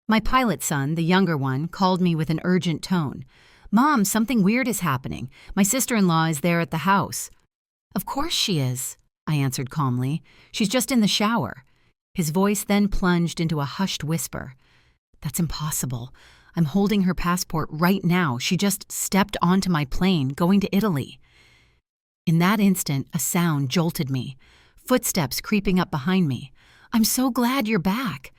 My pilot son, the younger one, called me with an urgent tone. "Mom, something weird is happening. My sister-in-law is there at the house." "Of course she is," I answered calmly. "She's just in the shower." His voice then plunged into a hushed whisper. "That's impossible. I'm holding her passport right now. She just stepped onto my plane going to Italy." In that instant, a sound jolted me. Footsteps creeping up behind me. "I'm so glad you're back."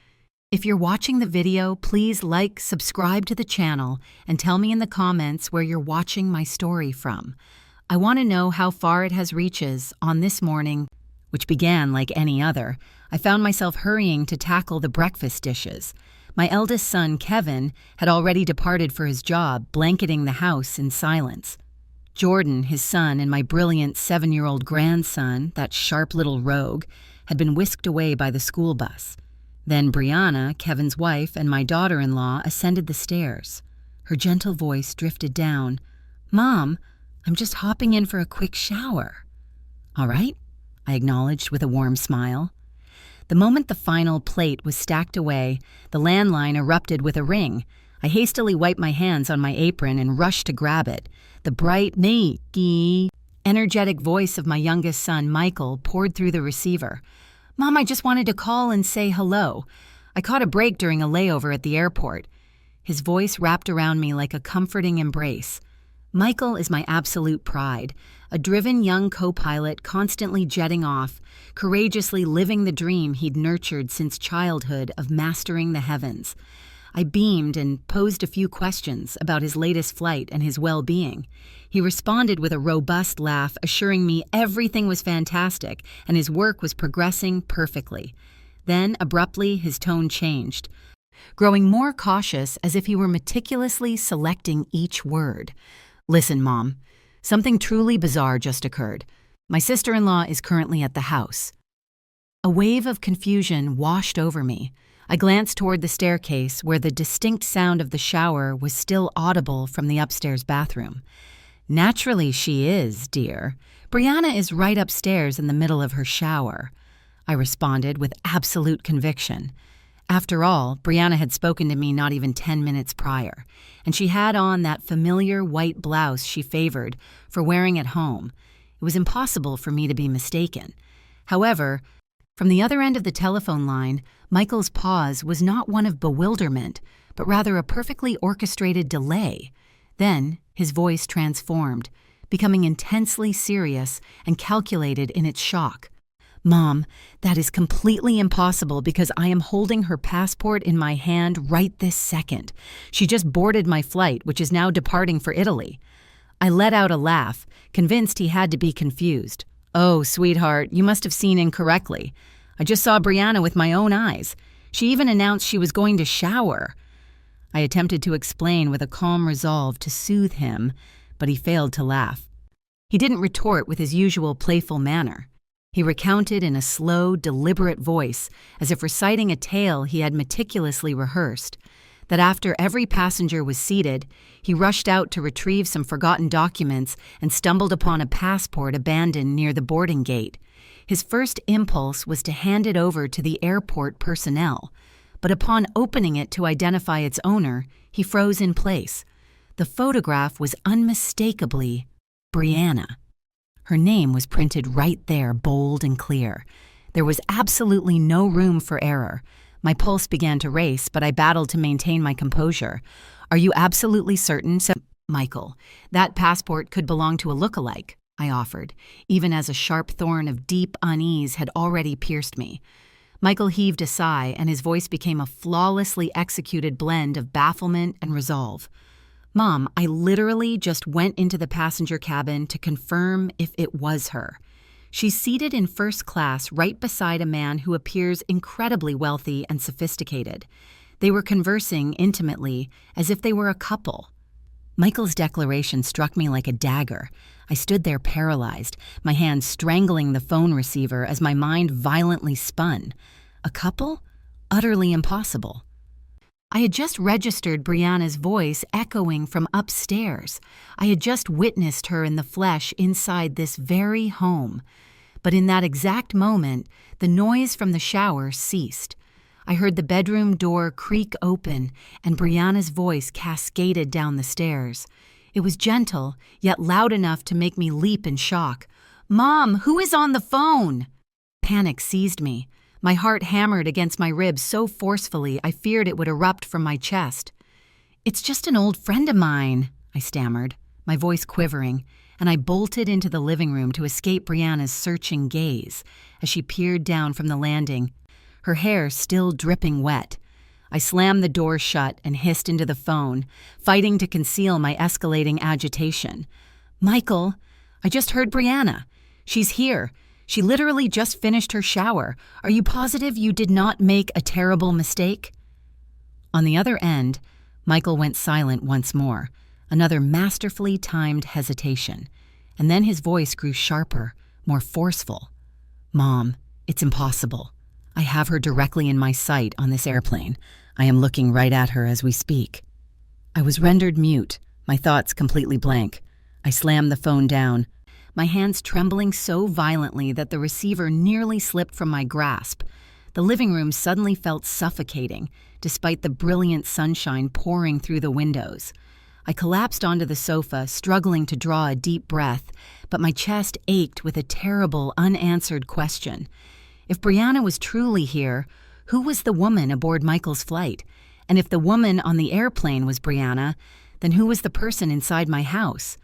If you're watching the video, please like, subscribe to the channel, and tell me in the comments where you're watching my story from. I want to know how far it has reaches. On this morning, which began like any other, I found myself hurrying to tackle the breakfast dishes. My eldest son, Kevin, had already departed for his job, blanketing the house in silence. Jordan, his son, and my brilliant 7-year-old grandson, that sharp little rogue, had been whisked away by the school bus. Then Brianna, Kevin's wife, and my daughter-in-law ascended the stairs. Her gentle voice drifted down. "Mom, I'm just hopping in for a quick shower." "All right," I acknowledged with a warm smile. The moment the final plate was stacked away, the landline erupted with a ring. I hastily wiped my hands on my apron and rushed to grab it. The bright, energetic voice of my youngest son, Michael, poured through the receiver. "Mom, I just wanted to call and say hello. I caught a break during a layover at the airport." His voice wrapped around me like a comforting embrace. Michael is my absolute pride, a driven young co-pilot constantly jetting off, courageously living the dream he'd nurtured since childhood of mastering the heavens. I beamed and posed a few questions about his latest flight and his well-being. He responded with a robust laugh, assuring me everything was fantastic and his work was progressing perfectly. Then, abruptly, his tone changed, growing more cautious as if he were meticulously selecting each word. "Listen, Mom, something truly bizarre just occurred. My sister-in-law is currently at the house." A wave of confusion washed over me. I glanced toward the staircase where the distinct sound of the shower was still audible from the upstairs bathroom. "Naturally she is, dear. Brianna is right upstairs in the middle of her shower," I responded with absolute conviction. After all, Brianna had spoken to me not even 10 minutes prior, and she had on that familiar white blouse she favored for wearing at home. It was impossible for me to be mistaken. However, from the other end of the telephone line, Michael's pause was not one of bewilderment, but rather a perfectly orchestrated delay. Then, his voice transformed, becoming intensely serious and calculated in its shock. "Mom, that is completely impossible because I am holding her passport in my hand right this second. She just boarded my flight, which is now departing for Italy." I let out a laugh, convinced he had to be confused. "Oh, sweetheart, you must have seen incorrectly. I just saw Brianna with my own eyes. She even announced she was going to shower." I attempted to explain with a calm resolve to soothe him, but he failed to laugh. He didn't retort with his usual playful manner. He recounted in a slow, deliberate voice, as if reciting a tale he had meticulously rehearsed, that after every passenger was seated, he rushed out to retrieve some forgotten documents and stumbled upon a passport abandoned near the boarding gate. His first impulse was to hand it over to the airport personnel, but upon opening it to identify its owner, he froze in place. The photograph was unmistakably Brianna. Her name was printed right there, bold and clear. There was absolutely no room for error. My pulse began to race, but I battled to maintain my composure. "Are you absolutely certain?" said Michael. "That passport could belong to a look-alike," I offered, even as a sharp thorn of deep unease had already pierced me. Michael heaved a sigh, and his voice became a flawlessly executed blend of bafflement and resolve. "Mom, I literally just went into the passenger cabin to confirm if it was her. She's seated in first class right beside a man who appears incredibly wealthy and sophisticated. They were conversing intimately, as if they were a couple." Michael's declaration struck me like a dagger. I stood there paralyzed, my hand strangling the phone receiver as my mind violently spun. A couple? Utterly impossible. I had just registered Brianna's voice echoing from upstairs. I had just witnessed her in the flesh inside this very home. But in that exact moment, the noise from the shower ceased. I heard the bedroom door creak open, and Brianna's voice cascaded down the stairs. It was gentle, yet loud enough to make me leap in shock. "Mom, who is on the phone?" Panic seized me. My heart hammered against my ribs so forcefully I feared it would erupt from my chest. "It's just an old friend of mine," I stammered, my voice quivering, and I bolted into the living room to escape Brianna's searching gaze as she peered down from the landing, her hair still dripping wet. I slammed the door shut and hissed into the phone, fighting to conceal my escalating agitation. "Michael, I just heard Brianna. She's here. She literally just finished her shower. Are you positive you did not make a terrible mistake?" On the other end, Michael went silent once more, another masterfully timed hesitation, and then his voice grew sharper, more forceful. "Mom, it's impossible. I have her directly in my sight on this airplane. I am looking right at her as we speak." I was rendered mute, my thoughts completely blank. I slammed the phone down, my hands trembling so violently that the receiver nearly slipped from my grasp. The living room suddenly felt suffocating, despite the brilliant sunshine pouring through the windows. I collapsed onto the sofa, struggling to draw a deep breath, but my chest ached with a terrible, unanswered question. If Brianna was truly here, who was the woman aboard Michael's flight? And if the woman on the airplane was Brianna, then who was the person inside my house?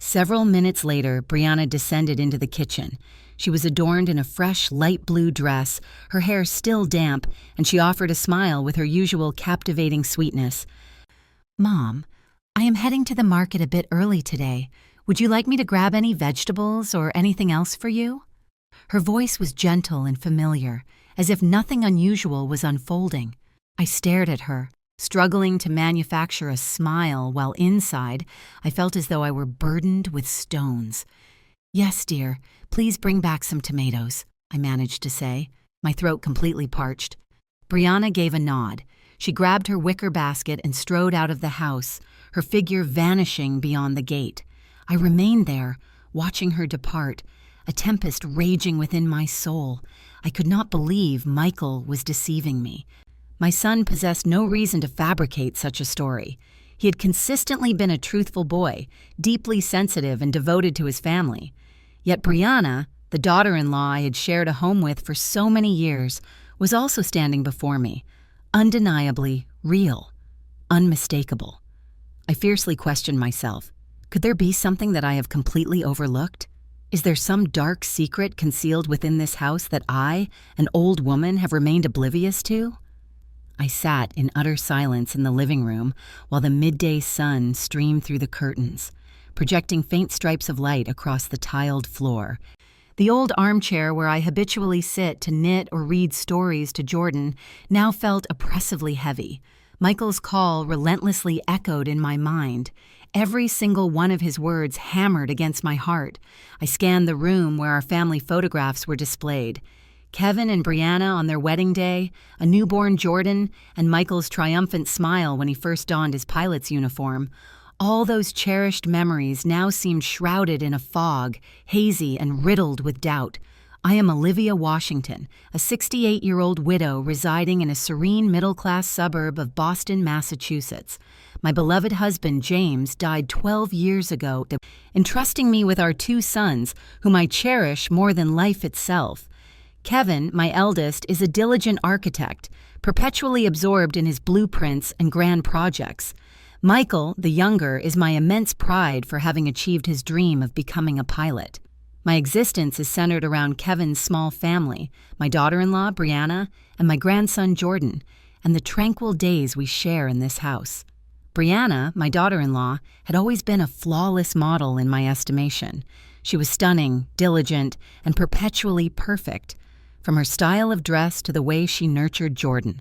Several minutes later, Brianna descended into the kitchen. She was adorned in a fresh, light blue dress, her hair still damp, and she offered a smile with her usual captivating sweetness. "Mom, I am heading to the market a bit early today. Would you like me to grab any vegetables or anything else for you?" Her voice was gentle and familiar, as if nothing unusual was unfolding. I stared at her, struggling to manufacture a smile while inside I felt as though I were burdened with stones. "Yes, dear, please bring back some tomatoes," I managed to say, my throat completely parched. Brianna gave a nod. She grabbed her wicker basket and strode out of the house, her figure vanishing beyond the gate. I remained there, watching her depart, a tempest raging within my soul. I could not believe Michael was deceiving me. My son possessed no reason to fabricate such a story. He had consistently been a truthful boy, deeply sensitive and devoted to his family. Yet Brianna, the daughter-in-law I had shared a home with for so many years, was also standing before me, undeniably real, unmistakable. I fiercely questioned myself. Could there be something that I have completely overlooked? Is there some dark secret concealed within this house that I, an old woman, have remained oblivious to? I sat in utter silence in the living room while the midday sun streamed through the curtains, projecting faint stripes of light across the tiled floor. The old armchair where I habitually sit to knit or read stories to Jordan now felt oppressively heavy. Michael's call relentlessly echoed in my mind. Every single one of his words hammered against my heart. I scanned the room where our family photographs were displayed. Kevin and Brianna on their wedding day, a newborn Jordan, and Michael's triumphant smile when he first donned his pilot's uniform. All those cherished memories now seemed shrouded in a fog, hazy and riddled with doubt. I am Olivia Washington, a 68-year-old widow residing in a serene middle-class suburb of Boston, Massachusetts. My beloved husband, James, died 12 years ago, entrusting me with our 2 sons, whom I cherish more than life itself. Kevin, my eldest, is a diligent architect, perpetually absorbed in his blueprints and grand projects. Michael, the younger, is my immense pride for having achieved his dream of becoming a pilot. My existence is centered around Kevin's small family, my daughter-in-law, Brianna, and my grandson, Jordan, and the tranquil days we share in this house. Brianna, my daughter-in-law, had always been a flawless model in my estimation. She was stunning, diligent, and perpetually perfect, from her style of dress to the way she nurtured Jordan.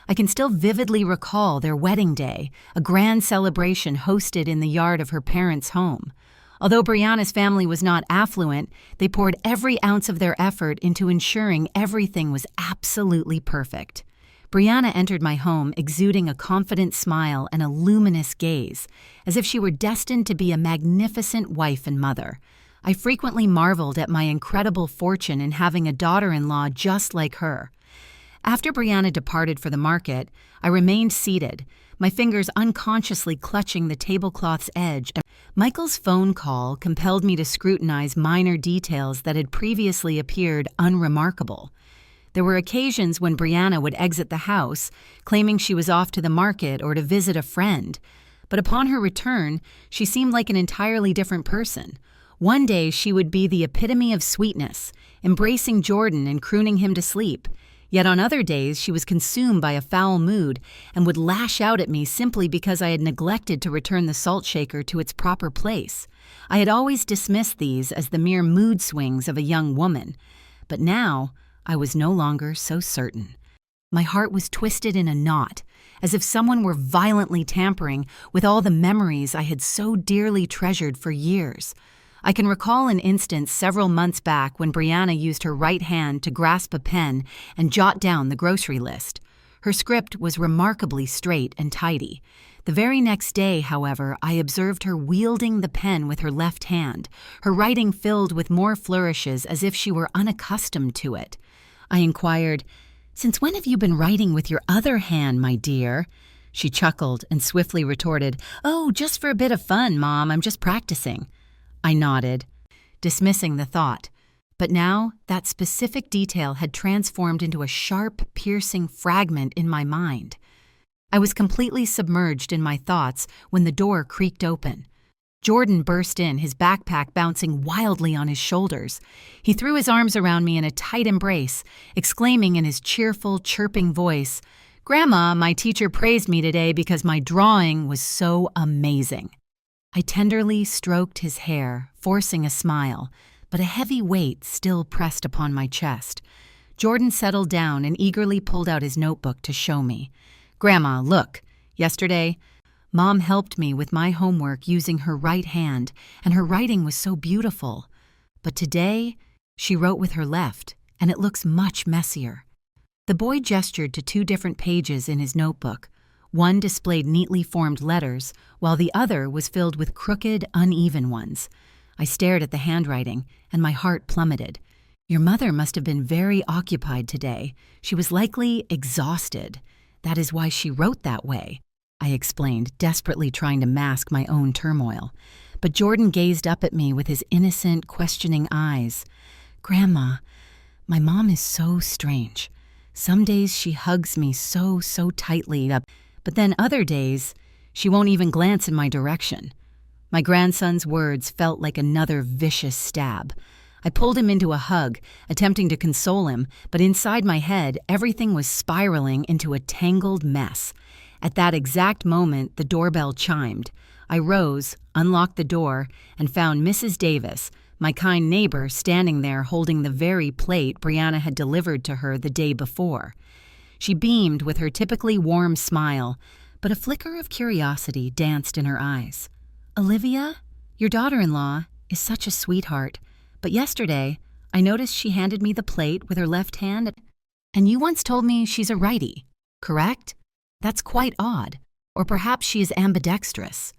I can still vividly recall their wedding day, a grand celebration hosted in the yard of her parents' home. Although Brianna's family was not affluent, they poured every ounce of their effort into ensuring everything was absolutely perfect. Brianna entered my home exuding a confident smile and a luminous gaze, as if she were destined to be a magnificent wife and mother. I frequently marveled at my incredible fortune in having a daughter-in-law just like her. After Brianna departed for the market, I remained seated, my fingers unconsciously clutching the tablecloth's edge. Michael's phone call compelled me to scrutinize minor details that had previously appeared unremarkable. There were occasions when Brianna would exit the house, claiming she was off to the market or to visit a friend. But upon her return, she seemed like an entirely different person. One day she would be the epitome of sweetness, embracing Jordan and crooning him to sleep. Yet on other days she was consumed by a foul mood and would lash out at me simply because I had neglected to return the salt shaker to its proper place. I had always dismissed these as the mere mood swings of a young woman, but now I was no longer so certain. My heart was twisted in a knot, as if someone were violently tampering with all the memories I had so dearly treasured for years. I can recall an instance several months back when Brianna used her right hand to grasp a pen and jot down the grocery list. Her script was remarkably straight and tidy. The very next day, however, I observed her wielding the pen with her left hand, her writing filled with more flourishes as if she were unaccustomed to it. I inquired, "Since when have you been writing with your other hand, my dear?" She chuckled and swiftly retorted, "Oh, just for a bit of fun, Mom. I'm just practicing." I nodded, dismissing the thought. But now that specific detail had transformed into a sharp, piercing fragment in my mind. I was completely submerged in my thoughts when the door creaked open. Jordan burst in, his backpack bouncing wildly on his shoulders. He threw his arms around me in a tight embrace, exclaiming in his cheerful, chirping voice, "Grandma, my teacher praised me today because my drawing was so amazing." I tenderly stroked his hair, forcing a smile, but a heavy weight still pressed upon my chest. Jordan settled down and eagerly pulled out his notebook to show me. "Grandma, look. Yesterday, Mom helped me with my homework using her right hand, and her writing was so beautiful. But today, she wrote with her left, and it looks much messier." The boy gestured to 2 different pages in his notebook. One displayed neatly formed letters, while the other was filled with crooked, uneven ones. I stared at the handwriting, and my heart plummeted. "Your mother must have been very occupied today. She was likely exhausted. That is why she wrote that way," I explained, desperately trying to mask my own turmoil. But Jordan gazed up at me with his innocent, questioning eyes. "Grandma, my mom is so strange. Some days she hugs me so tightly, but then other days, she won't even glance in my direction." My grandson's words felt like another vicious stab. I pulled him into a hug, attempting to console him, but inside my head, everything was spiraling into a tangled mess. At that exact moment, the doorbell chimed. I rose, unlocked the door, and found Mrs. Davis, my kind neighbor, standing there holding the very plate Brianna had delivered to her the day before. She beamed with her typically warm smile, but a flicker of curiosity danced in her eyes. "Olivia, your daughter-in-law is such a sweetheart, but yesterday I noticed she handed me the plate with her left hand, and you once told me she's a righty, correct? That's quite odd, or perhaps she is ambidextrous."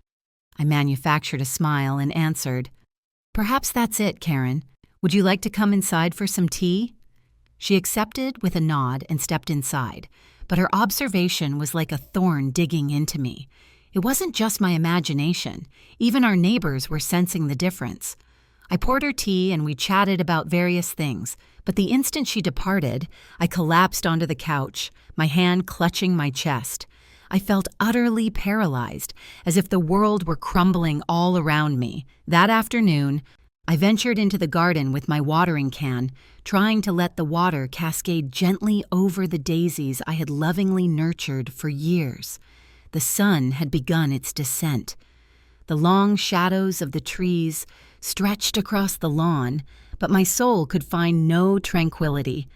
I manufactured a smile and answered, "Perhaps that's it, Karen. Would you like to come inside for some tea?" She accepted with a nod and stepped inside, but her observation was like a thorn digging into me. It wasn't just my imagination. Even our neighbors were sensing the difference. I poured her tea and we chatted about various things, but the instant she departed, I collapsed onto the couch, my hand clutching my chest. I felt utterly paralyzed, as if the world were crumbling all around me. That afternoon, I ventured into the garden with my watering can, trying to let the water cascade gently over the daisies I had lovingly nurtured for years. The sun had begun its descent. The long shadows of the trees stretched across the lawn, but my soul could find no tranquility.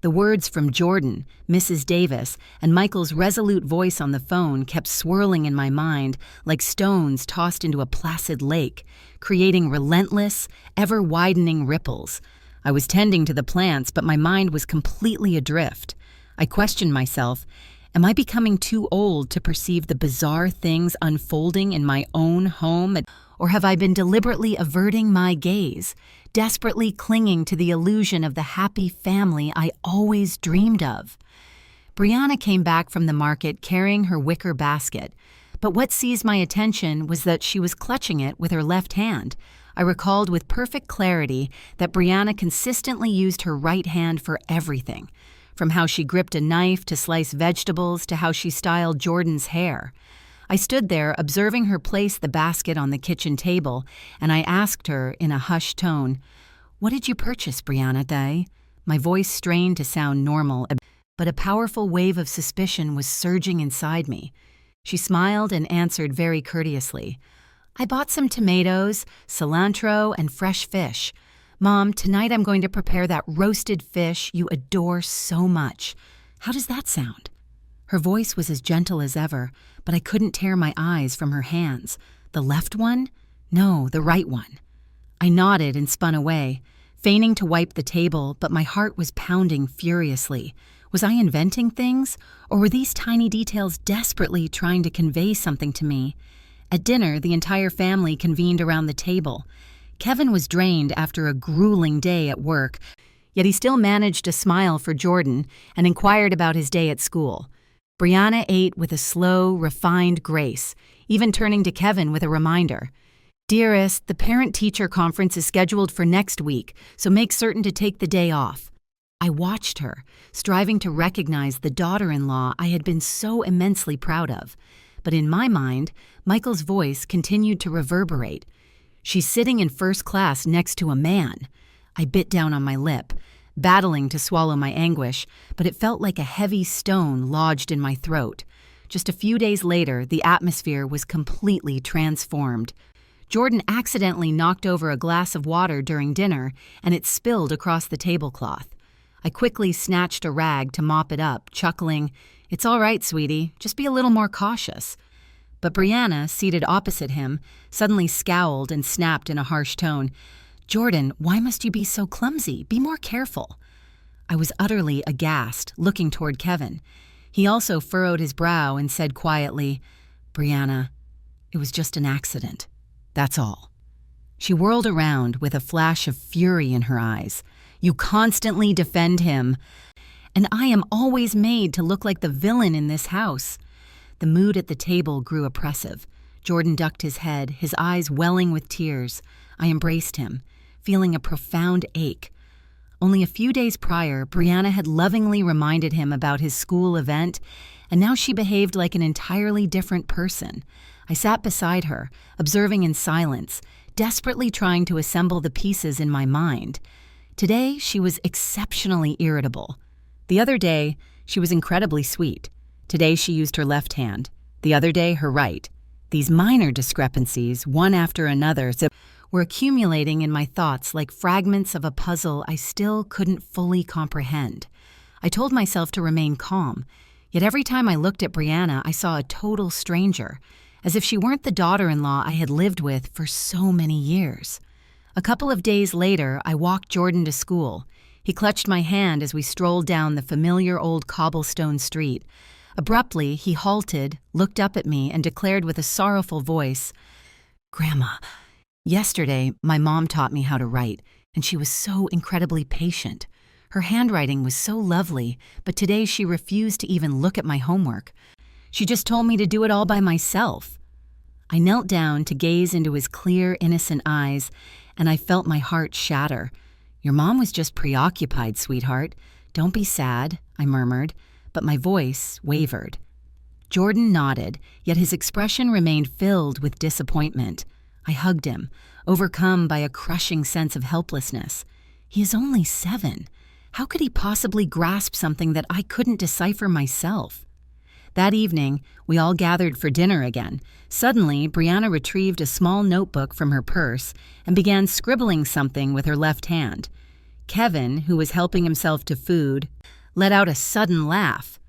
The words from Jordan, Mrs. Davis, and Michael's resolute voice on the phone kept swirling in my mind like stones tossed into a placid lake, creating relentless, ever-widening ripples. I was tending to the plants, but my mind was completely adrift. I questioned myself, am I becoming too old to perceive the bizarre things unfolding in my own home, or have I been deliberately averting my gaze, desperately clinging to the illusion of the happy family I always dreamed of? Brianna came back from the market carrying her wicker basket, but what seized my attention was that she was clutching it with her left hand. I recalled with perfect clarity that Brianna consistently used her right hand for everything, from how she gripped a knife to slice vegetables to how she styled Jordan's hair. I stood there observing her place the basket on the kitchen table, and I asked her in a hushed tone, "What did you purchase, Brianna Day?" My voice strained to sound normal, but a powerful wave of suspicion was surging inside me. She smiled and answered very courteously, "I bought some tomatoes, cilantro, and fresh fish. Mom, tonight I'm going to prepare that roasted fish you adore so much. How does that sound?" Her voice was as gentle as ever, but I couldn't tear my eyes from her hands. The left one? No, the right one. I nodded and spun away, feigning to wipe the table, but my heart was pounding furiously. Was I inventing things, or were these tiny details desperately trying to convey something to me? At dinner, the entire family convened around the table. Kevin was drained after a grueling day at work, yet he still managed to smile for Jordan and inquired about his day at school. Brianna ate with a slow, refined grace, even turning to Kevin with a reminder. "Dearest, the parent-teacher conference is scheduled for next week, so make certain to take the day off." I watched her, striving to recognize the daughter-in-law I had been so immensely proud of. But in my mind, Michael's voice continued to reverberate. "She's sitting in first class next to a man." I bit down on my lip, battling to swallow my anguish, but it felt like a heavy stone lodged in my throat. Just a few days later, the atmosphere was completely transformed. Jordan accidentally knocked over a glass of water during dinner, and it spilled across the tablecloth. I quickly snatched a rag to mop it up, chuckling, "It's all right, sweetie, just be a little more cautious." But Brianna, seated opposite him, suddenly scowled and snapped in a harsh tone, "Jordan, why must you be so clumsy? Be more careful." I was utterly aghast, looking toward Kevin. He also furrowed his brow and said quietly, "Brianna, it was just an accident. That's all." She whirled around with a flash of fury in her eyes. "You constantly defend him, and I am always made to look like the villain in this house." The mood at the table grew oppressive. Jordan ducked his head, his eyes welling with tears. I embraced him, feeling a profound ache. Only a few days prior, Brianna had lovingly reminded him about his school event, and now she behaved like an entirely different person. I sat beside her, observing in silence, desperately trying to assemble the pieces in my mind. Today, she was exceptionally irritable. The other day, she was incredibly sweet. Today, she used her left hand. The other day, her right. These minor discrepancies, one after another, were accumulating in my thoughts like fragments of a puzzle I still couldn't fully comprehend. I told myself to remain calm, yet every time I looked at Brianna, I saw a total stranger, as if she weren't the daughter-in-law I had lived with for so many years. A couple of days later, I walked Jordan to school. He clutched my hand as we strolled down the familiar old cobblestone street. Abruptly, he halted, looked up at me, and declared with a sorrowful voice, "Grandma, yesterday my mom taught me how to write, and she was so incredibly patient. Her handwriting was so lovely, but today she refused to even look at my homework. She just told me to do it all by myself." I knelt down to gaze into his clear, innocent eyes, and I felt my heart shatter. "Your mom was just preoccupied, sweetheart. Don't be sad," I murmured, but my voice wavered. Jordan nodded, yet his expression remained filled with disappointment. I hugged him, overcome by a crushing sense of helplessness. He is only 7. How could he possibly grasp something that I couldn't decipher myself? That evening, we all gathered for dinner again. Suddenly, Brianna retrieved a small notebook from her purse and began scribbling something with her left hand. Kevin, who was helping himself to food, let out a sudden laugh.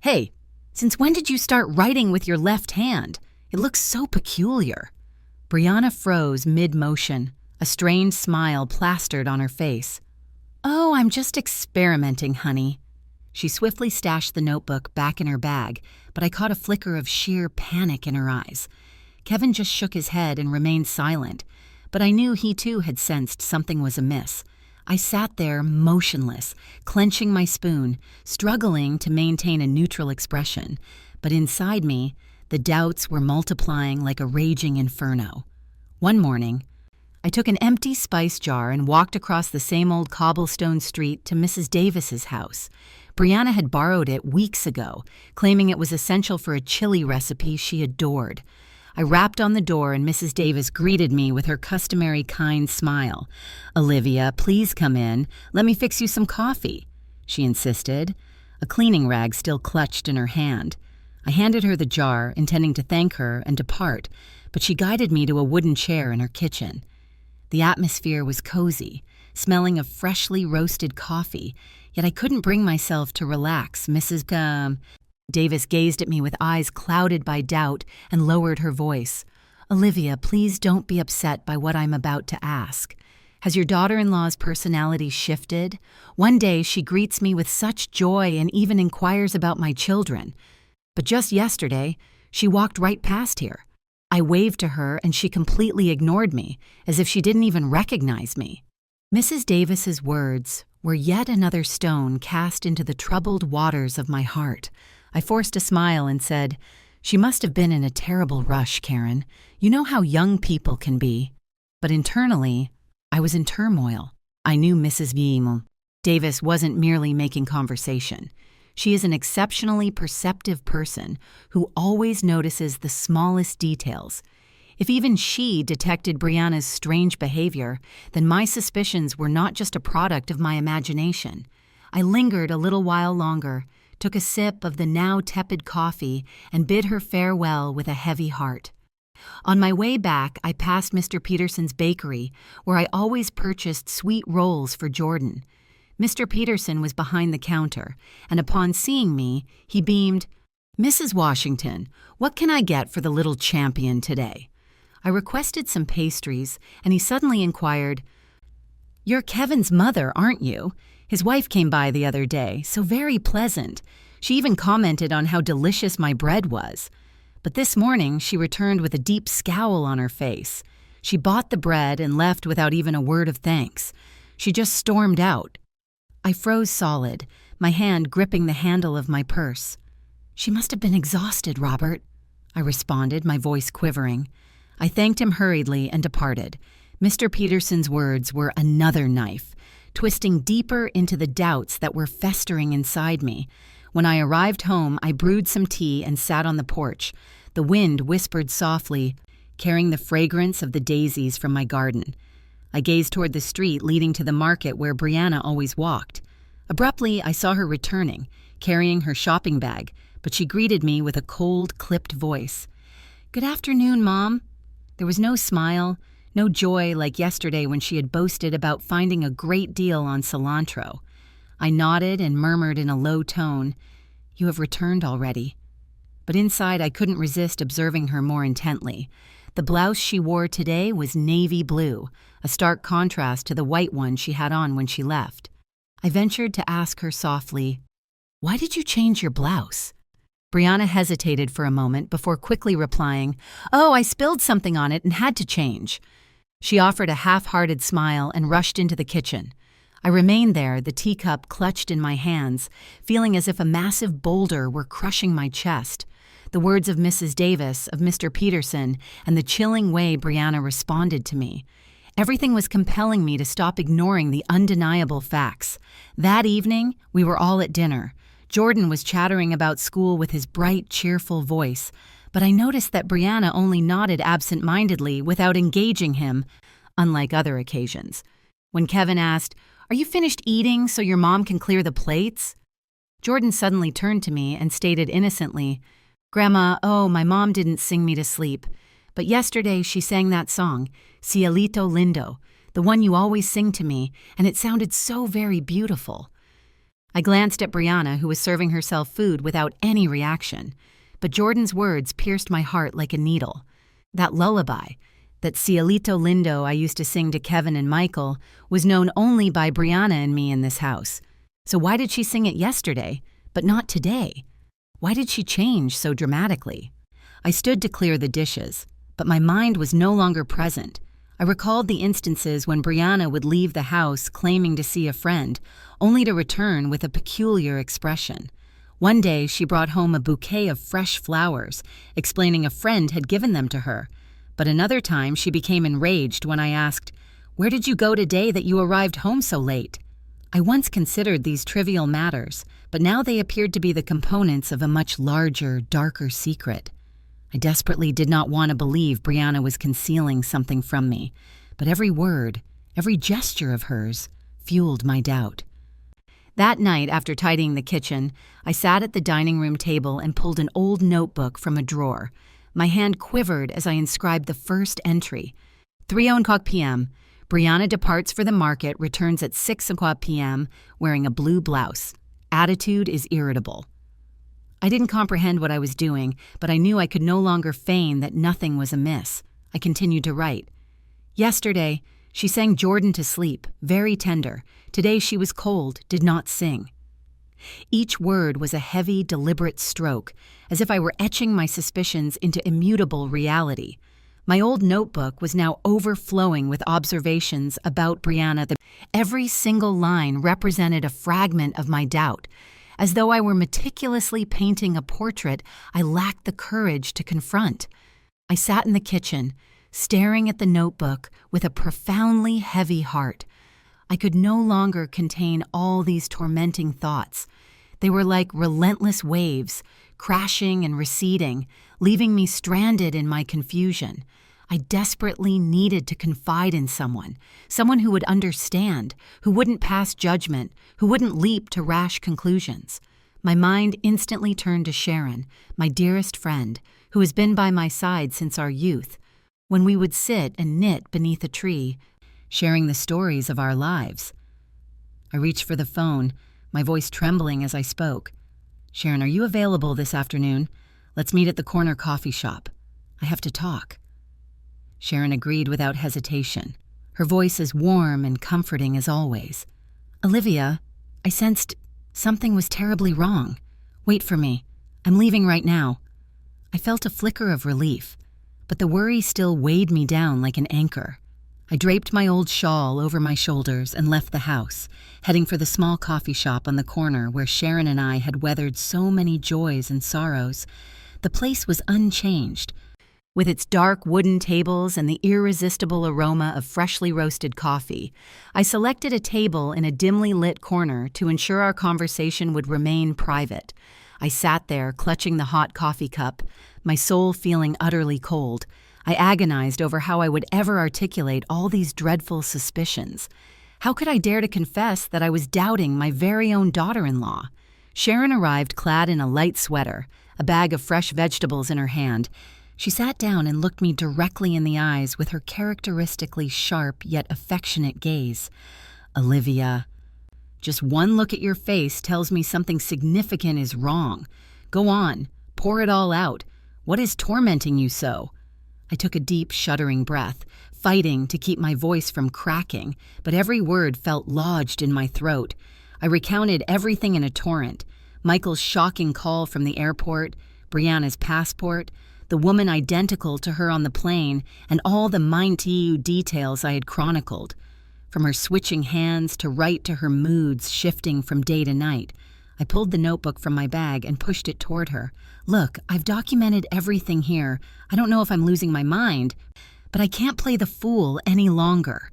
"Hey, since when did you start writing with your left hand? It looks so peculiar." Brianna froze mid-motion, a strained smile plastered on her face. "Oh, I'm just experimenting, honey." She swiftly stashed the notebook back in her bag, but I caught a flicker of sheer panic in her eyes. Kevin just shook his head and remained silent, but I knew he too had sensed something was amiss. I sat there motionless, clenching my spoon, struggling to maintain a neutral expression, but inside me, the doubts were multiplying like a raging inferno. One morning, I took an empty spice jar and walked across the same old cobblestone street to Mrs. Davis's house. Brianna had borrowed it weeks ago, claiming it was essential for a chili recipe she adored. I rapped on the door and Mrs. Davis greeted me with her customary kind smile. "Olivia, please come in. Let me fix you some coffee," she insisted, a cleaning rag still clutched in her hand. I handed her the jar, intending to thank her and depart, but she guided me to a wooden chair in her kitchen. The atmosphere was cozy, smelling of freshly roasted coffee, yet I couldn't bring myself to relax. Mrs. Davis gazed at me with eyes clouded by doubt and lowered her voice. "Olivia, please don't be upset by what I'm about to ask. Has your daughter-in-law's personality shifted? One day she greets me with such joy and even inquires about my children. But just yesterday, she walked right past here. I waved to her and she completely ignored me, as if she didn't even recognize me." Mrs. Davis's words were yet another stone cast into the troubled waters of my heart. I forced a smile and said, "She must have been in a terrible rush, Karen. You know how young people can be." But internally, I was in turmoil. I knew Mrs. Davis wasn't merely making conversation. She is an exceptionally perceptive person who always notices the smallest details. If even she detected Brianna's strange behavior, then my suspicions were not just a product of my imagination. I lingered a little while longer, took a sip of the now tepid coffee, and bid her farewell with a heavy heart. On my way back, I passed Mr. Peterson's bakery, where I always purchased sweet rolls for Jordan. Mr. Peterson was behind the counter, and upon seeing me, he beamed, "Mrs. Washington, what can I get for the little champion today?" I requested some pastries, and he suddenly inquired, "You're Kevin's mother, aren't you? His wife came by the other day, so very pleasant. She even commented on how delicious my bread was. But this morning she returned with a deep scowl on her face. She bought the bread and left without even a word of thanks. She just stormed out." I froze solid, my hand gripping the handle of my purse. "She must have been exhausted, Robert," I responded, my voice quivering. I thanked him hurriedly and departed. Mr. Peterson's words were another knife, twisting deeper into the doubts that were festering inside me. When I arrived home, I brewed some tea and sat on the porch. The wind whispered softly, carrying the fragrance of the daisies from my garden. I gazed toward the street leading to the market where Brianna always walked. Abruptly, I saw her returning, carrying her shopping bag, but she greeted me with a cold, clipped voice. "Good afternoon, Mom." There was no smile, no joy like yesterday when she had boasted about finding a great deal on cilantro. I nodded and murmured in a low tone, "You have returned already." But inside I couldn't resist observing her more intently. The blouse she wore today was navy blue, a stark contrast to the white one she had on when she left. I ventured to ask her softly, "Why did you change your blouse?" Brianna hesitated for a moment before quickly replying, "Oh, I spilled something on it and had to change." She offered a half-hearted smile and rushed into the kitchen. I remained there, the teacup clutched in my hands, feeling as if a massive boulder were crushing my chest. The words of Mrs. Davis, of Mr. Peterson, and the chilling way Brianna responded to me. Everything was compelling me to stop ignoring the undeniable facts. That evening, we were all at dinner. Jordan was chattering about school with his bright, cheerful voice, but I noticed that Brianna only nodded absent-mindedly without engaging him, unlike other occasions. When Kevin asked, "Are you finished eating so your mom can clear the plates?" Jordan suddenly turned to me and stated innocently, "Grandma, oh, my mom didn't sing me to sleep. But yesterday she sang that song, Cielito Lindo, the one you always sing to me, and it sounded so very beautiful." I glanced at Brianna, who was serving herself food without any reaction, but Jordan's words pierced my heart like a needle. That lullaby, that Cielito Lindo I used to sing to Kevin and Michael, was known only by Brianna and me in this house. So why did she sing it yesterday, but not today? Why did she change so dramatically? I stood to clear the dishes, but my mind was no longer present. I recalled the instances when Brianna would leave the house claiming to see a friend, only to return with a peculiar expression. One day, she brought home a bouquet of fresh flowers, explaining a friend had given them to her. But another time, she became enraged when I asked, "Where did you go today that you arrived home so late?" I once considered these trivial matters, but now they appeared to be the components of a much larger, darker secret. I desperately did not want to believe Brianna was concealing something from me, but every word, every gesture of hers, fueled my doubt. That night, after tidying the kitchen, I sat at the dining room table and pulled an old notebook from a drawer. My hand quivered as I inscribed the first entry. 3:00 p.m. Brianna departs for the market, returns at 6:00 p.m., wearing a blue blouse. Attitude is irritable. I didn't comprehend what I was doing, but I knew I could no longer feign that nothing was amiss. I continued to write. Yesterday, she sang Jordan to sleep, very tender. Today she was cold, did not sing. Each word was a heavy, deliberate stroke, as if I were etching my suspicions into immutable reality. My old notebook was now overflowing with observations about Brianna. Every single line represented a fragment of my doubt. As though I were meticulously painting a portrait I lacked the courage to confront. I sat in the kitchen, staring at the notebook with a profoundly heavy heart. I could no longer contain all these tormenting thoughts. They were like relentless waves, crashing and receding, leaving me stranded in my confusion. I desperately needed to confide in someone who would understand, who wouldn't pass judgment, who wouldn't leap to rash conclusions. My mind instantly turned to Sharon, my dearest friend, who has been by my side since our youth, when we would sit and knit beneath a tree, sharing the stories of our lives. I reached for the phone, my voice trembling as I spoke. "Sharon, are you available this afternoon? Let's meet at the corner coffee shop. I have to talk." Sharon agreed without hesitation, her voice as warm and comforting as always. "Olivia, I sensed something was terribly wrong. Wait for me. I'm leaving right now." I felt a flicker of relief, but the worry still weighed me down like an anchor. I draped my old shawl over my shoulders and left the house, heading for the small coffee shop on the corner where Sharon and I had weathered so many joys and sorrows. The place was unchanged, with its dark wooden tables and the irresistible aroma of freshly roasted coffee. I selected a table in a dimly lit corner to ensure our conversation would remain private. I sat there, clutching the hot coffee cup, my soul feeling utterly cold. I agonized over how I would ever articulate all these dreadful suspicions. How could I dare to confess that I was doubting my very own daughter-in-law? Sharon arrived clad in a light sweater, a bag of fresh vegetables in her hand. She sat down and looked me directly in the eyes with her characteristically sharp yet affectionate gaze. "Olivia, just one look at your face tells me something significant is wrong. Go on, pour it all out. What is tormenting you so?" I took a deep, shuddering breath, fighting to keep my voice from cracking, but every word felt lodged in my throat. I recounted everything in a torrent: Michael's shocking call from the airport, Brianna's passport, the woman identical to her on the plane, and all the minute details I had chronicled. From her switching hands to her moods shifting from day to night. I pulled the notebook from my bag and pushed it toward her. "Look, I've documented everything here. I don't know if I'm losing my mind, but I can't play the fool any longer."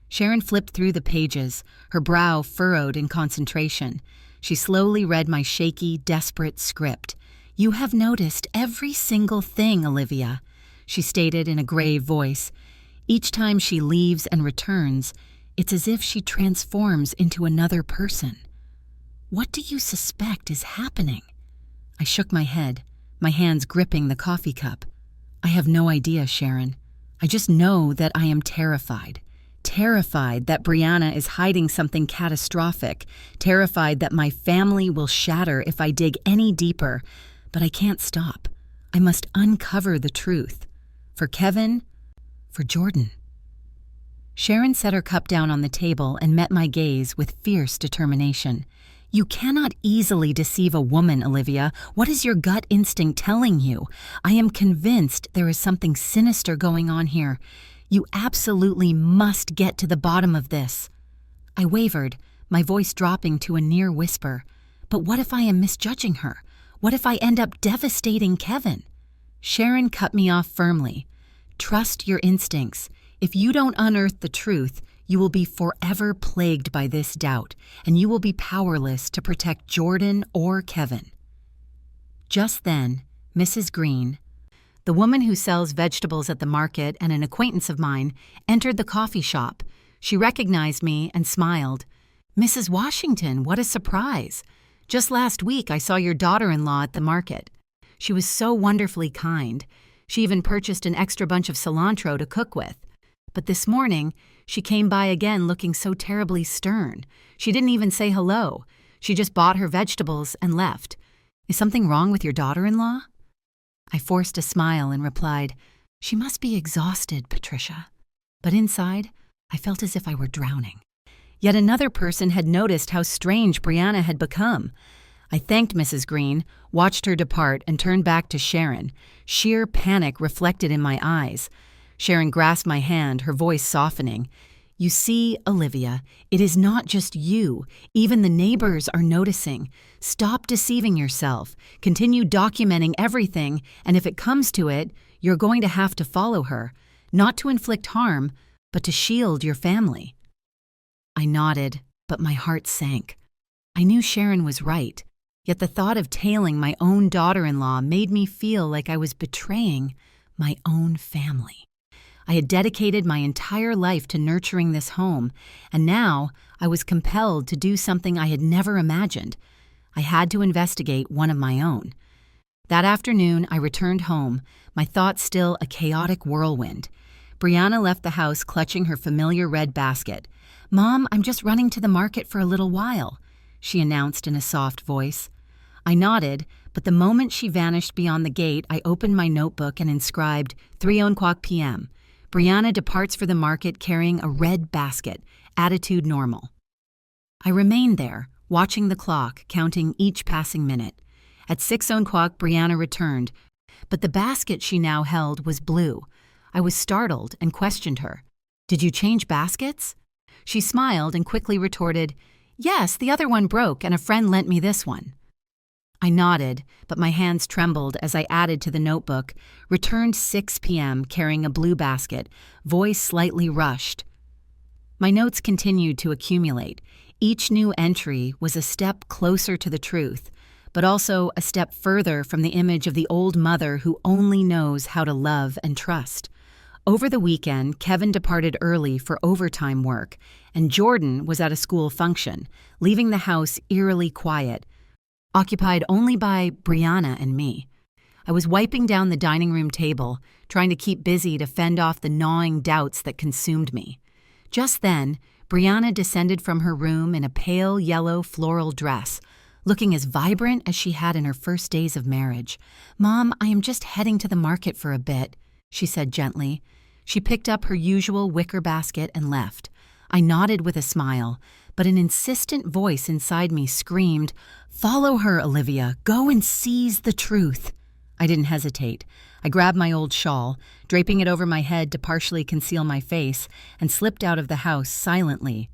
Sharon flipped through the pages, her brow furrowed in concentration. She slowly read my shaky, desperate script. "You have noticed every single thing, Olivia," she stated in a grave voice. "Each time she leaves and returns, it's as if she transforms into another person. What do you suspect is happening?" I shook my head, my hands gripping the coffee cup. "I have no idea, Sharon. I just know that I am terrified. Terrified that Brianna is hiding something catastrophic. Terrified that my family will shatter if I dig any deeper. But I can't stop. I must uncover the truth. For Kevin, for Jordan." Sharon set her cup down on the table and met my gaze with fierce determination. "You cannot easily deceive a woman, Olivia. What is your gut instinct telling you? I am convinced there is something sinister going on here. You absolutely must get to the bottom of this." I wavered, my voice dropping to a near whisper. But what if I am misjudging her? What if I end up devastating Kevin? Sharon cut me off firmly. "Trust your instincts. If you don't unearth the truth, you will be forever plagued by this doubt, and you will be powerless to protect Jordan or Kevin." Just then, Mrs. Green, the woman who sells vegetables at the market and an acquaintance of mine, entered the coffee shop. She recognized me and smiled. "Mrs. Washington, what a surprise. Just last week I saw your daughter-in-law at the market. She was so wonderfully kind. She even purchased an extra bunch of cilantro to cook with. But this morning, she came by again looking so terribly stern. She didn't even say hello. She just bought her vegetables and left. Is something wrong with your daughter-in-law?" I forced a smile and replied, "She must be exhausted, Patricia." But inside, I felt as if I were drowning. Yet another person had noticed how strange Brianna had become. I thanked Mrs. Green, watched her depart, and turned back to Sharon, sheer panic reflected in my eyes. Sharon grasped my hand, her voice softening. "You see, Olivia, it is not just you. Even the neighbors are noticing. Stop deceiving yourself. Continue documenting everything, and if it comes to it, you're going to have to follow her, not to inflict harm, but to shield your family." I nodded, but my heart sank. I knew Sharon was right, yet the thought of tailing my own daughter-in-law made me feel like I was betraying my own family. I had dedicated my entire life to nurturing this home, and now I was compelled to do something I had never imagined. I had to investigate one of my own. That afternoon, I returned home, my thoughts still a chaotic whirlwind. Brianna left the house clutching her familiar red basket. "Mom, I'm just running to the market for a little while," she announced in a soft voice. I nodded, but the moment she vanished beyond the gate, I opened my notebook and inscribed 3:00 p.m. Brianna departs for the market carrying a red basket, attitude normal. I remained there, watching the clock, counting each passing minute. At 6:00, Brianna returned, but the basket she now held was blue. I was startled and questioned her. "Did you change baskets?" She smiled and quickly retorted, "Yes, the other one broke and a friend lent me this one." I nodded, but my hands trembled as I added to the notebook, returned 6 p.m. carrying a blue basket, voice slightly rushed. My notes continued to accumulate. Each new entry was a step closer to the truth, but also a step further from the image of the old mother who only knows how to love and trust. Over the weekend, Kevin departed early for overtime work, and Jordan was at a school function, leaving the house eerily quiet, occupied only by Brianna and me. I was wiping down the dining room table, trying to keep busy to fend off the gnawing doubts that consumed me. Just then, Brianna descended from her room in a pale yellow floral dress, looking as vibrant as she had in her first days of marriage. "Mom, I am just heading to the market for a bit," she said gently. She picked up her usual wicker basket and left. I nodded with a smile, but an insistent voice inside me screamed, "Follow her, Olivia. Go and seize the truth." I didn't hesitate. I grabbed my old shawl, draping it over my head to partially conceal my face, and slipped out of the house silently,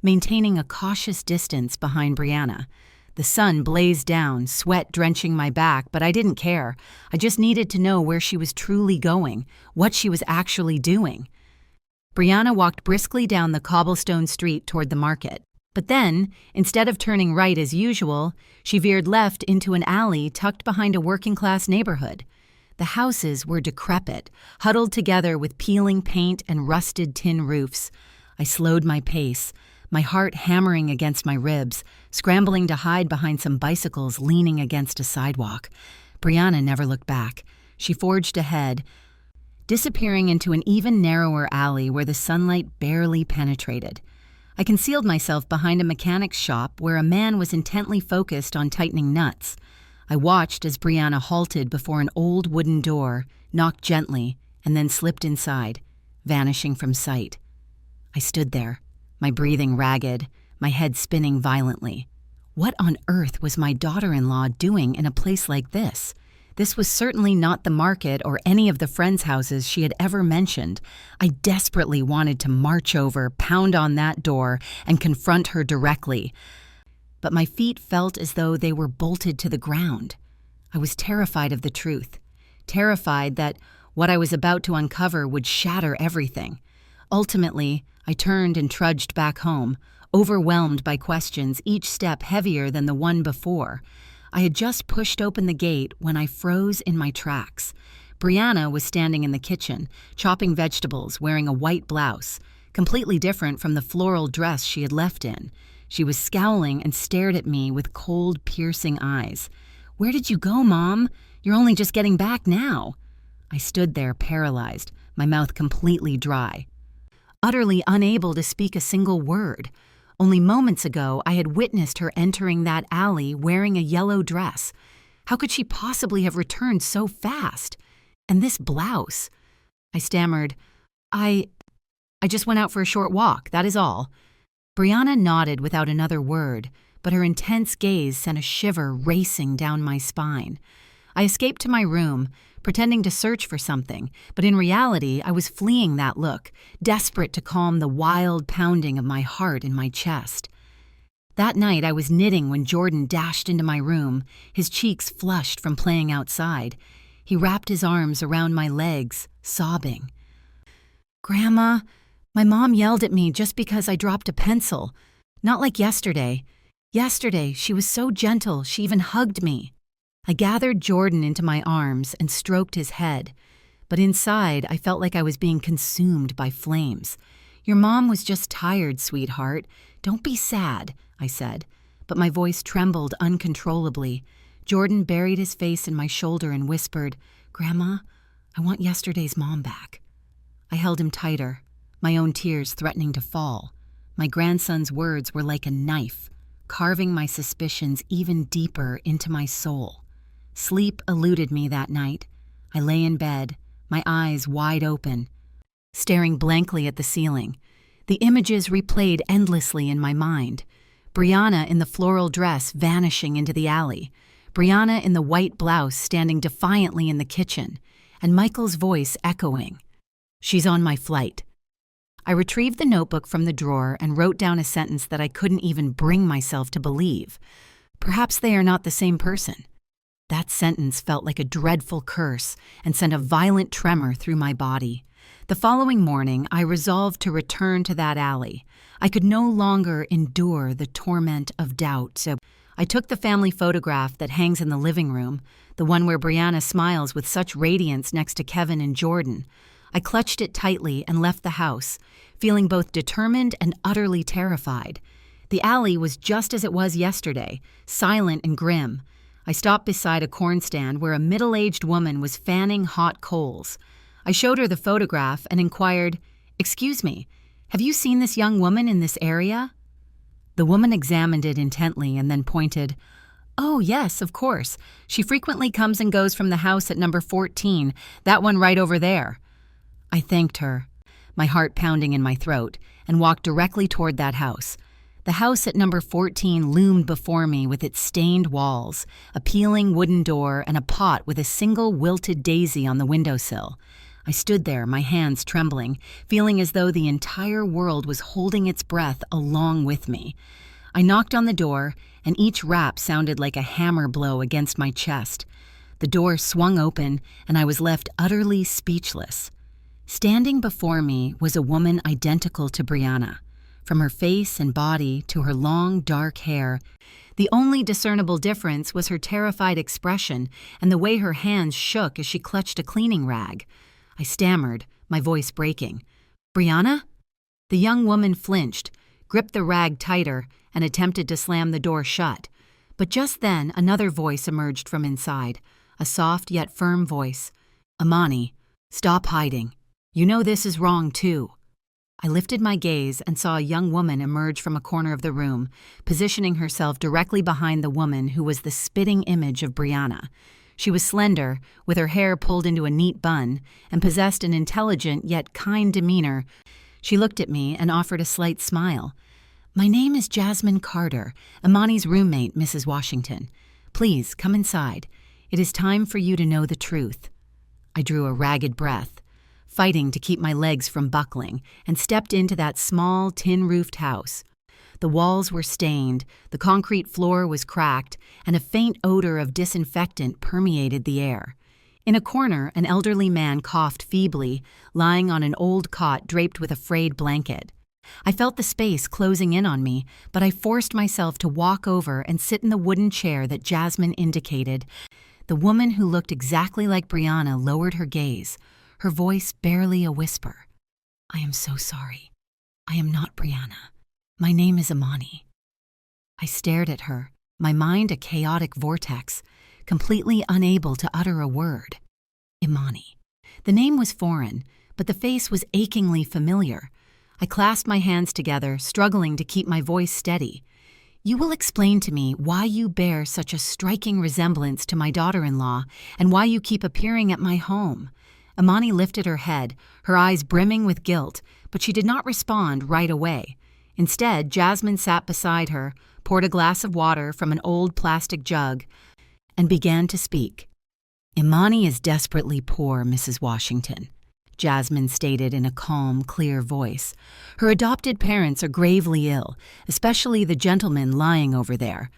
maintaining a cautious distance behind Brianna. The sun blazed down, sweat drenching my back, but I didn't care. I just needed to know where she was truly going, what she was actually doing. Brianna walked briskly down the cobblestone street toward the market. But then, instead of turning right as usual, she veered left into an alley tucked behind a working-class neighborhood. The houses were decrepit, huddled together with peeling paint and rusted tin roofs. I slowed my pace, my heart hammering against my ribs, scrambling to hide behind some bicycles leaning against a sidewalk. Brianna never looked back. She forged ahead, disappearing into an even narrower alley where the sunlight barely penetrated. I concealed myself behind a mechanic's shop where a man was intently focused on tightening nuts. I watched as Brianna halted before an old wooden door, knocked gently, and then slipped inside, vanishing from sight. I stood there, my breathing ragged, my head spinning violently. What on earth was my daughter-in-law doing in a place like this? This was certainly not the market or any of the friends' houses she had ever mentioned. I desperately wanted to march over, pound on that door, and confront her directly. But my feet felt as though they were bolted to the ground. I was terrified of the truth, terrified that what I was about to uncover would shatter everything. Ultimately, I turned and trudged back home, overwhelmed by questions, each step heavier than the one before. I had just pushed open the gate when I froze in my tracks. Brianna was standing in the kitchen, chopping vegetables, wearing a white blouse, completely different from the floral dress she had left in. She was scowling and stared at me with cold, piercing eyes. "Where did you go, Mom? You're only just getting back now." I stood there paralyzed, my mouth completely dry, utterly unable to speak a single word. Only moments ago, I had witnessed her entering that alley wearing a yellow dress. How could she possibly have returned so fast? And this blouse? I stammered, I just went out for a short walk, that is all." Brianna nodded without another word, but her intense gaze sent a shiver racing down my spine. I escaped to my room, pretending to search for something, but in reality I was fleeing that look, desperate to calm the wild pounding of my heart in my chest. That night I was knitting when Jordan dashed into my room, his cheeks flushed from playing outside. He wrapped his arms around my legs, sobbing. "Grandma, my mom yelled at me just because I dropped a pencil. Not like yesterday. Yesterday, she was so gentle, she even hugged me." I gathered Jordan into my arms and stroked his head, but inside I felt like I was being consumed by flames. "Your mom was just tired, sweetheart. Don't be sad," I said, but my voice trembled uncontrollably. Jordan buried his face in my shoulder and whispered, "Grandma, I want yesterday's mom back." I held him tighter, my own tears threatening to fall. My grandson's words were like a knife, carving my suspicions even deeper into my soul. Sleep eluded me that night. I lay in bed, my eyes wide open, staring blankly at the ceiling. The images replayed endlessly in my mind. Brianna in the floral dress vanishing into the alley, Brianna in the white blouse standing defiantly in the kitchen, and Michael's voice echoing, "She's on my flight." I retrieved the notebook from the drawer and wrote down a sentence that I couldn't even bring myself to believe. "Perhaps they are not the same person." That sentence felt like a dreadful curse and sent a violent tremor through my body. The following morning, I resolved to return to that alley. I could no longer endure the torment of doubt, so I took the family photograph that hangs in the living room, the one where Brianna smiles with such radiance next to Kevin and Jordan. I clutched it tightly and left the house, feeling both determined and utterly terrified. The alley was just as it was yesterday, silent and grim. I stopped beside a corn stand where a middle-aged woman was fanning hot coals. I showed her the photograph and inquired, "Excuse me, have you seen this young woman in this area?" The woman examined it intently and then pointed, "Oh, yes, of course. She frequently comes and goes from the house at number 14, that one right over there." I thanked her, my heart pounding in my throat, and walked directly toward that house. The house at number 14 loomed before me with its stained walls, a peeling wooden door, and a pot with a single wilted daisy on the windowsill. I stood there, my hands trembling, feeling as though the entire world was holding its breath along with me. I knocked on the door, and each rap sounded like a hammer blow against my chest. The door swung open, and I was left utterly speechless. Standing before me was a woman identical to Brianna. From her face and body to her long, dark hair, the only discernible difference was her terrified expression and the way her hands shook as she clutched a cleaning rag. I stammered, my voice breaking. "Brianna?" The young woman flinched, gripped the rag tighter, and attempted to slam the door shut. But just then, another voice emerged from inside, a soft yet firm voice. "Amani, stop hiding. You know this is wrong, too." I lifted my gaze and saw a young woman emerge from a corner of the room, positioning herself directly behind the woman who was the spitting image of Brianna. She was slender, with her hair pulled into a neat bun, and possessed an intelligent yet kind demeanor. She looked at me and offered a slight smile. "My name is Jasmine Carter, Amani's roommate, Mrs. Washington. Please, come inside. It is time for you to know the truth." I drew a ragged breath, fighting to keep my legs from buckling, and stepped into that small, tin-roofed house. The walls were stained, the concrete floor was cracked, and a faint odor of disinfectant permeated the air. In a corner, an elderly man coughed feebly, lying on an old cot draped with a frayed blanket. I felt the space closing in on me, but I forced myself to walk over and sit in the wooden chair that Jasmine indicated. The woman who looked exactly like Brianna lowered her gaze, her voice barely a whisper. "I am so sorry. I am not Brianna. My name is Auntie." I stared at her, my mind a chaotic vortex, completely unable to utter a word. Imani. The name was foreign, but the face was achingly familiar. I clasped my hands together, struggling to keep my voice steady. "You will explain to me why you bear such a striking resemblance to my daughter-in-law and why you keep appearing at my home." Imani lifted her head, her eyes brimming with guilt, but she did not respond right away. Instead, Jasmine sat beside her, poured a glass of water from an old plastic jug, and began to speak. "Imani is desperately poor, Mrs. Washington," Jasmine stated in a calm, clear voice. "Her adopted parents are gravely ill, especially the gentleman lying over there.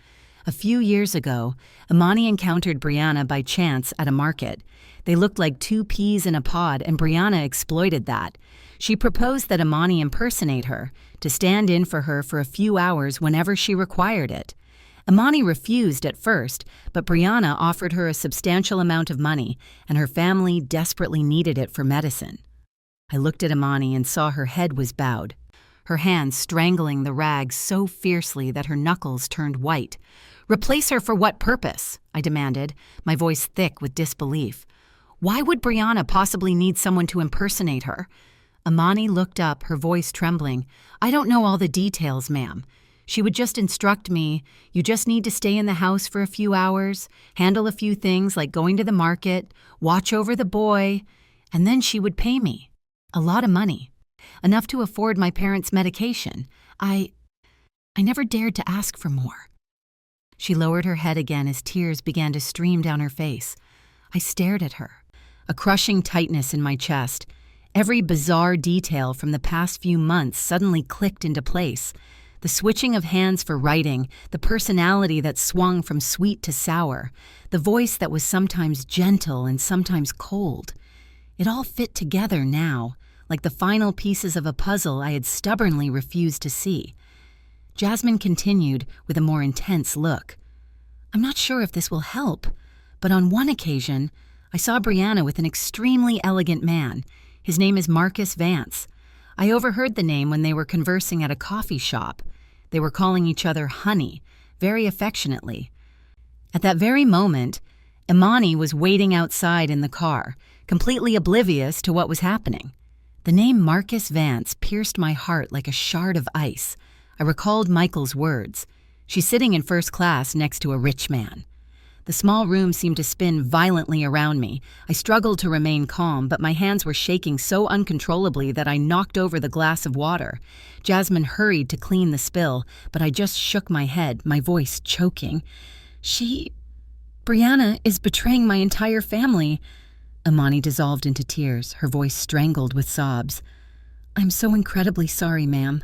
A few years ago, Imani encountered Brianna by chance at a market. They looked like two peas in a pod, and Brianna exploited that. She proposed that Imani impersonate her, to stand in for her for a few hours whenever she required it. Imani refused at first, but Brianna offered her a substantial amount of money, and her family desperately needed it for medicine." I looked at Imani and saw her head was bowed, her hands strangling the rags so fiercely that her knuckles turned white. "Replace her for what purpose?" I demanded, my voice thick with disbelief. "Why would Brianna possibly need someone to impersonate her?" Imani looked up, her voice trembling. "I don't know all the details, ma'am. She would just instruct me, you just need to stay in the house for a few hours, handle a few things like going to the market, watch over the boy, and then she would pay me. A lot of money. Enough to afford my parents' medication. I never dared to ask for more." She lowered her head again as tears began to stream down her face. I stared at her, a crushing tightness in my chest. Every bizarre detail from the past few months suddenly clicked into place. The switching of hands for writing, the personality that swung from sweet to sour, the voice that was sometimes gentle and sometimes cold. It all fit together now, like the final pieces of a puzzle I had stubbornly refused to see. Jasmine continued with a more intense look. "I'm not sure if this will help, but on one occasion, I saw Brianna with an extremely elegant man. His name is Marcus Vance. I overheard the name when they were conversing at a coffee shop. They were calling each other honey, very affectionately. At that very moment, Imani was waiting outside in the car, completely oblivious to what was happening. The name Marcus Vance pierced my heart like a shard of ice. I recalled Michael's words. She's sitting in first class next to a rich man. The small room seemed to spin violently around me. I struggled to remain calm, but my hands were shaking so uncontrollably that I knocked over the glass of water. Jasmine hurried to clean the spill, but I just shook my head, my voice choking. Brianna is betraying my entire family." Imani dissolved into tears, her voice strangled with sobs. "I'm so incredibly sorry, ma'am.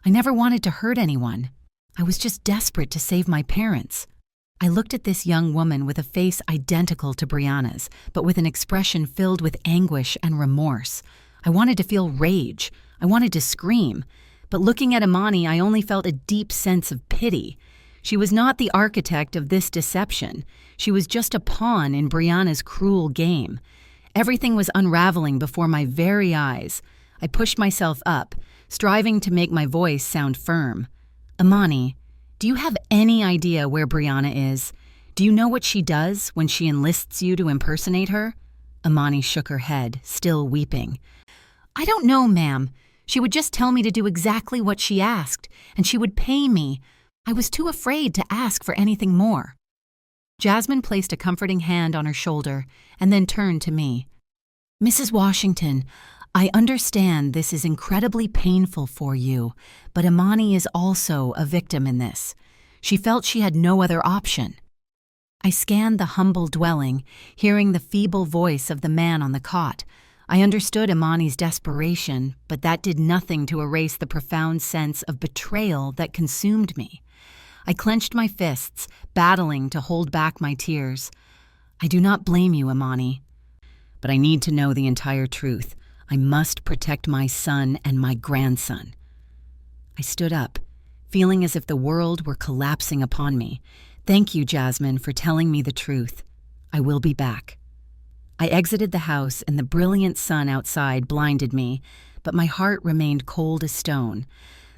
I never wanted to hurt anyone. I was just desperate to save my parents." I looked at this young woman with a face identical to Brianna's, but with an expression filled with anguish and remorse. I wanted to feel rage. I wanted to scream. But looking at Imani, I only felt a deep sense of pity. She was not the architect of this deception. She was just a pawn in Brianna's cruel game. Everything was unraveling before my very eyes. I pushed myself up, striving to make my voice sound firm. "Imani, do you have any idea where Brianna is? Do you know what she does when she enlists you to impersonate her?" Imani shook her head, still weeping. "I don't know, ma'am. She would just tell me to do exactly what she asked, and she would pay me. I was too afraid to ask for anything more." Jasmine placed a comforting hand on her shoulder and then turned to me. "Mrs. Washington, I understand this is incredibly painful for you, but Imani is also a victim in this. She felt she had no other option." I scanned the humble dwelling, hearing the feeble voice of the man on the cot. I understood Imani's desperation, but that did nothing to erase the profound sense of betrayal that consumed me. I clenched my fists, battling to hold back my tears. I do not blame you, Imani, but I need to know the entire truth. I must protect my son and my grandson. I stood up, feeling as if the world were collapsing upon me. Thank you, Jasmine, for telling me the truth. I will be back. I exited the house, and the brilliant sun outside blinded me, but my heart remained cold as stone.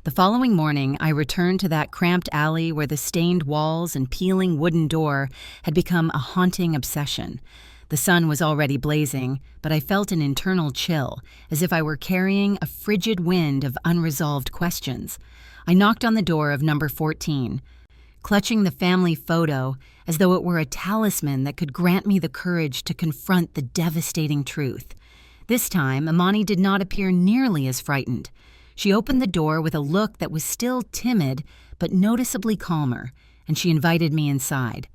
The following morning, I returned to that cramped alley where the stained walls and peeling wooden door had become a haunting obsession. The sun was already blazing, but I felt an internal chill, as if I were carrying a frigid wind of unresolved questions. I knocked on the door of number 14, clutching the family photo as though it were a talisman that could grant me the courage to confront the devastating truth. This time, Imani did not appear nearly as frightened. She opened the door with a look that was still timid but noticeably calmer, and she invited me inside.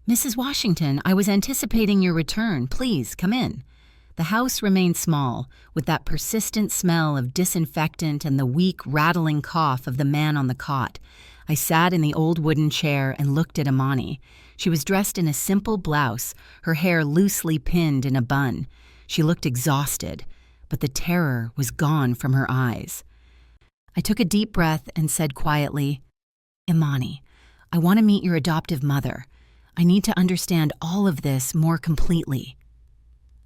"Mrs. Washington, I was anticipating your return. Please, come in." The house remained small, with that persistent smell of disinfectant and the weak, rattling cough of the man on the cot. I sat in the old wooden chair and looked at Imani. She was dressed in a simple blouse, her hair loosely pinned in a bun. She looked exhausted, but the terror was gone from her eyes. I took a deep breath and said quietly, "Imani, I want to meet your adoptive mother. I need to understand all of this more completely."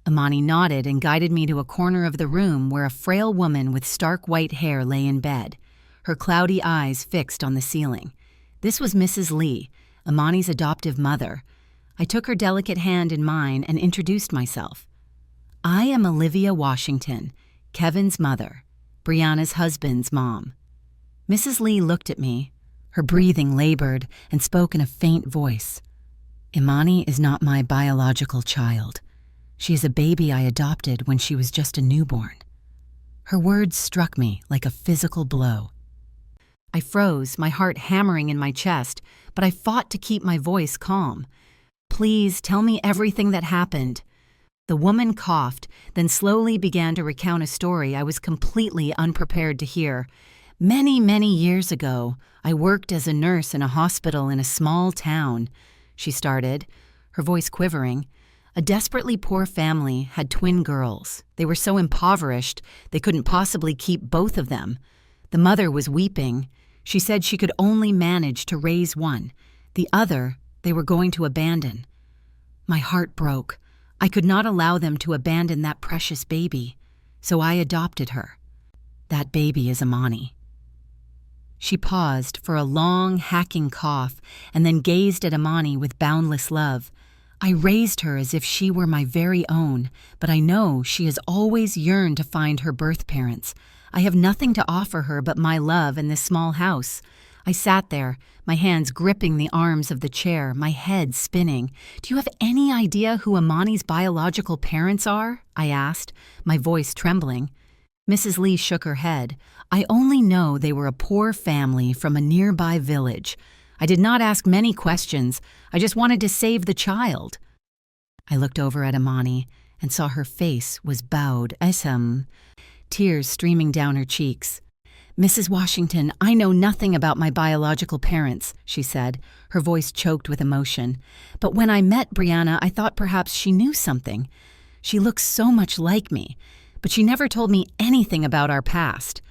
Imani nodded and guided me to a corner of the room where a frail woman with stark white hair lay in bed, her cloudy eyes fixed on the ceiling. This was Mrs. Lee, Imani's adoptive mother. I took her delicate hand in mine and introduced myself. "I am Olivia Washington, Kevin's mother, Brianna's husband's mom." Mrs. Lee looked at me, her breathing labored, and spoke in a faint voice. "Imani is not my biological child. She is a baby I adopted when she was just a newborn." Her words struck me like a physical blow. I froze, my heart hammering in my chest, but I fought to keep my voice calm. "Please tell me everything that happened." The woman coughed, then slowly began to recount a story I was completely unprepared to hear. "Many, many years ago, I worked as a nurse in a hospital in a small town," she started, her voice quivering. "A desperately poor family had twin girls. They were so impoverished they couldn't possibly keep both of them. The mother was weeping. She said she could only manage to raise one. The other they were going to abandon. My heart broke. I could not allow them to abandon that precious baby, so I adopted her. That baby is Imani." She paused for a long, hacking cough and then gazed at Imani with boundless love. "I raised her as if she were my very own, but I know she has always yearned to find her birth parents. I have nothing to offer her but my love in this small house." I sat there, my hands gripping the arms of the chair, my head spinning. "Do you have any idea who Imani's biological parents are?" I asked, my voice trembling. Mrs. Lee shook her head. "I only know they were a poor family from a nearby village. I did not ask many questions. I just wanted to save the child." I looked over at Imani and saw her face was bowed as tears streaming down her cheeks. "Mrs. Washington, I know nothing about my biological parents," she said, her voice choked with emotion. "But when I met Brianna, I thought perhaps she knew something. She looks so much like me, but she never told me anything about our past."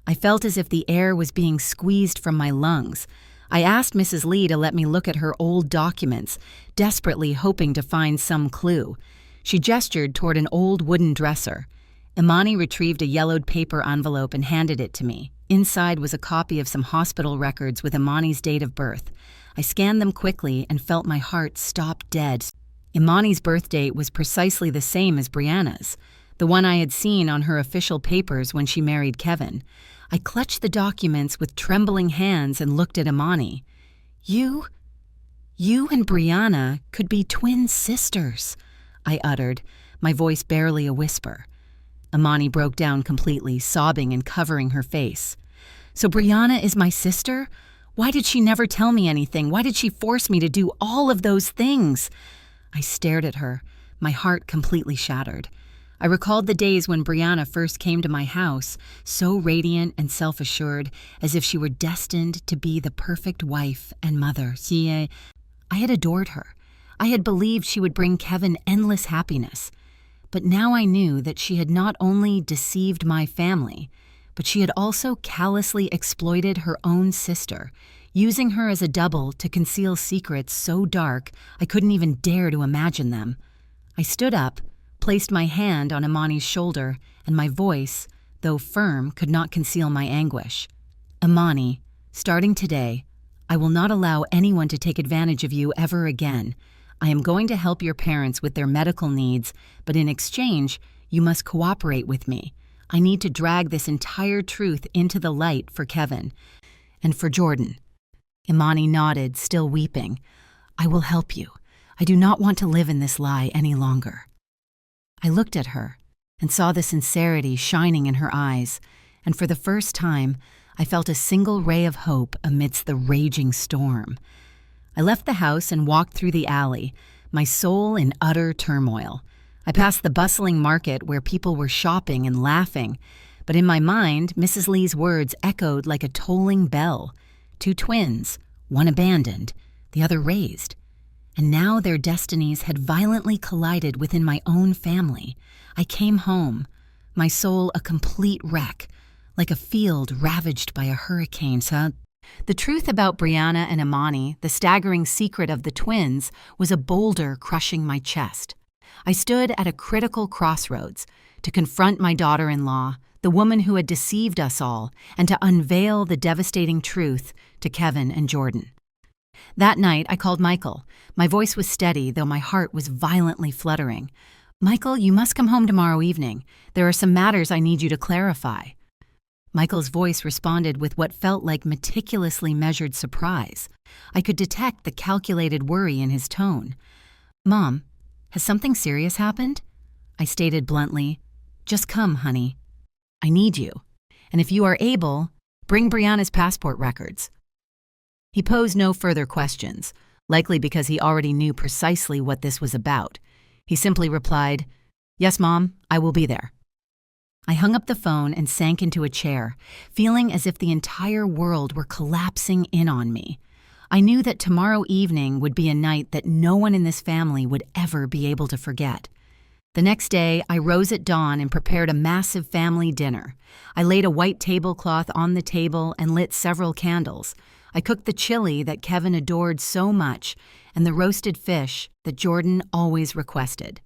I felt as if the air was being squeezed from my lungs. I asked Mrs. Lee to let me look at her old documents, desperately hoping to find some clue. She gestured toward an old wooden dresser. Imani retrieved a yellowed paper envelope and handed it to me. Inside was a copy of some hospital records with Imani's date of birth. I scanned them quickly and felt my heart stop dead. Imani's birth date was precisely the same as Brianna's, the one I had seen on her official papers when she married Kevin. I clutched the documents with trembling hands and looked at Imani. You and Brianna could be twin sisters," I uttered, my voice barely a whisper. Imani broke down completely, sobbing and covering her face. "So Brianna is my sister? Why did she never tell me anything? Why did she force me to do all of those things? I stared at her, my heart completely shattered. I recalled the days when Brianna first came to my house, so radiant and self-assured, as if she were destined to be the perfect wife and mother. I had adored her. I had believed she would bring Kevin endless happiness. But now I knew that she had not only deceived my family, but she had also callously exploited her own sister, using her as a double to conceal secrets so dark I couldn't even dare to imagine them. I stood up, placed my hand on Imani's shoulder, and my voice, though firm, could not conceal my anguish. Imani, starting today, I will not allow anyone to take advantage of you ever again. I am going to help your parents with their medical needs, but in exchange, you must cooperate with me. I need to drag this entire truth into the light for Kevin and for Jordan. Imani nodded, still weeping. I will help you. I do not want to live in this lie any longer. I looked at her and saw the sincerity shining in her eyes, and for the first time, I felt a single ray of hope amidst the raging storm. I left the house and walked through the alley, my soul in utter turmoil. I passed the bustling market where people were shopping and laughing, but in my mind, Mrs. Lee's words echoed like a tolling bell. 2 twins, one abandoned, the other raised. And now their destinies had violently collided within my own family. I came home, my soul a complete wreck, like a field ravaged by a hurricane. The truth about Brianna and Imani, the staggering secret of the twins, was a boulder crushing my chest. I stood at a critical crossroads to confront my daughter-in-law, the woman who had deceived us all, and to unveil the devastating truth to Kevin and Jordan. That night, I called Michael. My voice was steady, though my heart was violently fluttering. Michael, you must come home tomorrow evening. There are some matters I need you to clarify. Michael's voice responded with what felt like meticulously measured surprise. I could detect the calculated worry in his tone. Mom, has something serious happened? I stated bluntly, just come, honey. I need you. And if you are able, bring Brianna's passport records. He posed no further questions, likely because he already knew precisely what this was about. He simply replied, Yes, Mom, I will be there. I hung up the phone and sank into a chair, feeling as if the entire world were collapsing in on me. I knew that tomorrow evening would be a night that no one in this family would ever be able to forget. The next day, I rose at dawn and prepared a massive family dinner. I laid a white tablecloth on the table and lit several candles. I cooked the chili that Kevin adored so much and the roasted fish that Jordan always requested.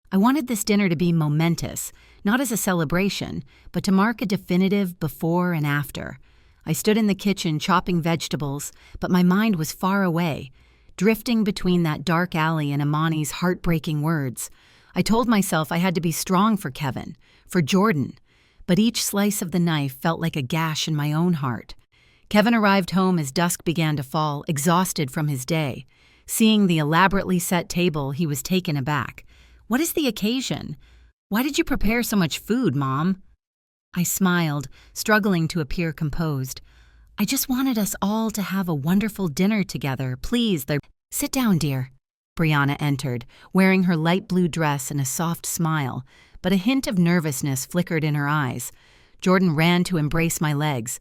I wanted this dinner to be momentous, not as a celebration, but to mark a definitive before and after. I stood in the kitchen chopping vegetables, but my mind was far away, drifting between that dark alley and Imani's heartbreaking words. I told myself I had to be strong for Kevin, for Jordan, but each slice of the knife felt like a gash in my own heart. Kevin arrived home as dusk began to fall, exhausted from his day. Seeing the elaborately set table, he was taken aback. What is the occasion? Why did you prepare so much food, Mom? I smiled, struggling to appear composed. I just wanted us all to have a wonderful dinner together. Please, Sit down, dear. Brianna entered, wearing her light blue dress and a soft smile, but a hint of nervousness flickered in her eyes. Jordan ran to embrace my legs.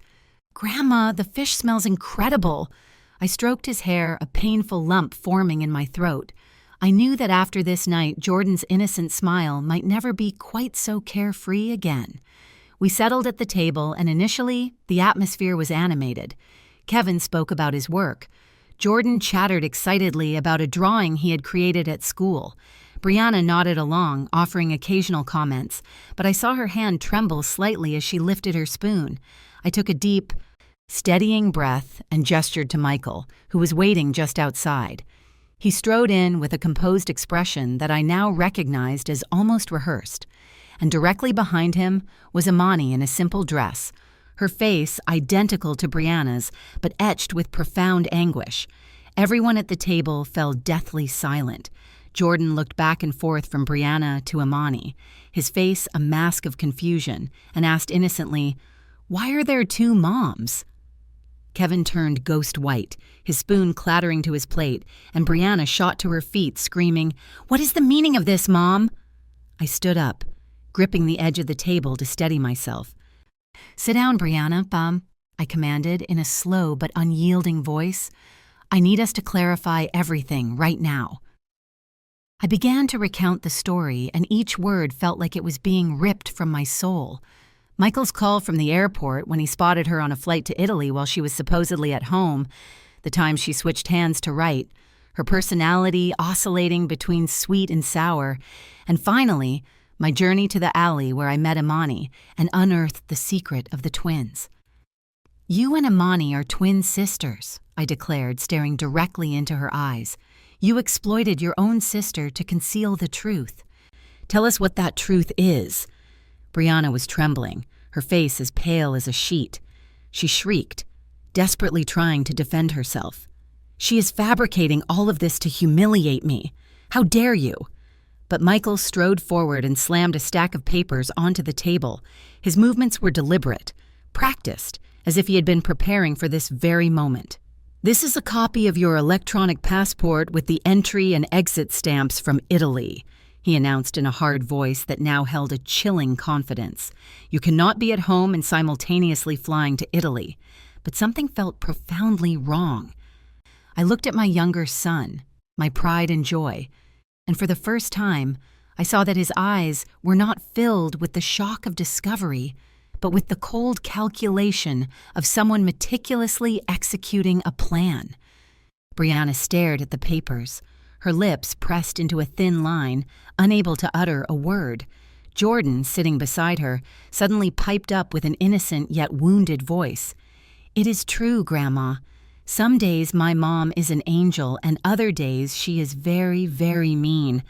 Grandma, the fish smells incredible. I stroked his hair, a painful lump forming in my throat. I knew that after this night, Jordan's innocent smile might never be quite so carefree again. We settled at the table, and initially, the atmosphere was animated. Kevin spoke about his work. Jordan chattered excitedly about a drawing he had created at school. Brianna nodded along, offering occasional comments, but I saw her hand tremble slightly as she lifted her spoon. I took a deep, steadying breath and gestured to Michael, who was waiting just outside. He strode in with a composed expression that I now recognized as almost rehearsed, and directly behind him was Imani in a simple dress, her face identical to Brianna's, but etched with profound anguish. Everyone at the table fell deathly silent. Jordan looked back and forth from Brianna to Imani, his face a mask of confusion, and asked innocently, "Why are there 2 moms?" Kevin turned ghost white, his spoon clattering to his plate, and Brianna shot to her feet, screaming, "What is the meaning of this, Mom?" I stood up, gripping the edge of the table to steady myself. "Sit down, Brianna, Bum," I commanded in a slow but unyielding voice. "I need us to clarify everything right now." I began to recount the story, and each word felt like it was being ripped from my soul. Michael's call from the airport when he spotted her on a flight to Italy while she was supposedly at home, the time she switched hands to write, her personality oscillating between sweet and sour, and finally, my journey to the alley where I met Imani and unearthed the secret of the twins. "You and Imani are twin sisters," I declared, staring directly into her eyes. "You exploited your own sister to conceal the truth. Tell us what that truth is." Brianna was trembling, her face as pale as a sheet. She shrieked, desperately trying to defend herself. "She is fabricating all of this to humiliate me. How dare you?" But Michael strode forward and slammed a stack of papers onto the table. His movements were deliberate, practiced, as if he had been preparing for this very moment. "This is a copy of your electronic passport with the entry and exit stamps from Italy," he announced in a hard voice that now held a chilling confidence. "You cannot be at home and simultaneously flying to Italy." But something felt profoundly wrong. I looked at my younger son, my pride and joy, and for the first time, I saw that his eyes were not filled with the shock of discovery, but with the cold calculation of someone meticulously executing a plan. Brianna stared at the papers, her lips pressed into a thin line, unable to utter a word. Jordan, sitting beside her, suddenly piped up with an innocent yet wounded voice. "It is true, Grandma. Some days my mom is an angel, and other days she is very, very mean.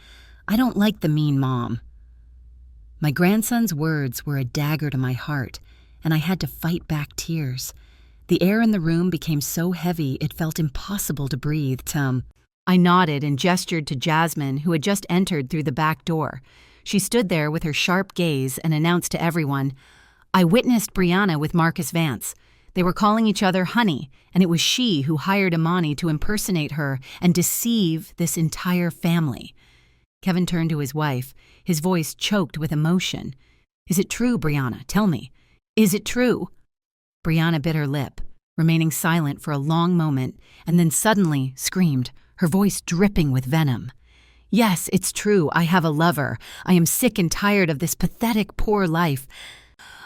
I don't like the mean mom." My grandson's words were a dagger to my heart, and I had to fight back tears. The air in the room became so heavy it felt impossible to breathe. I nodded and gestured to Jasmine, who had just entered through the back door. She stood there with her sharp gaze and announced to everyone, "I witnessed Brianna with Marcus Vance. They were calling each other honey, and it was she who hired Imani to impersonate her and deceive this entire family." Kevin turned to his wife, his voice choked with emotion. "Is it true, Brianna? Tell me. Is it true?" Brianna bit her lip, remaining silent for a long moment, and then suddenly screamed, her voice dripping with venom. "Yes, it's true. I have a lover. I am sick and tired of this pathetic, poor life.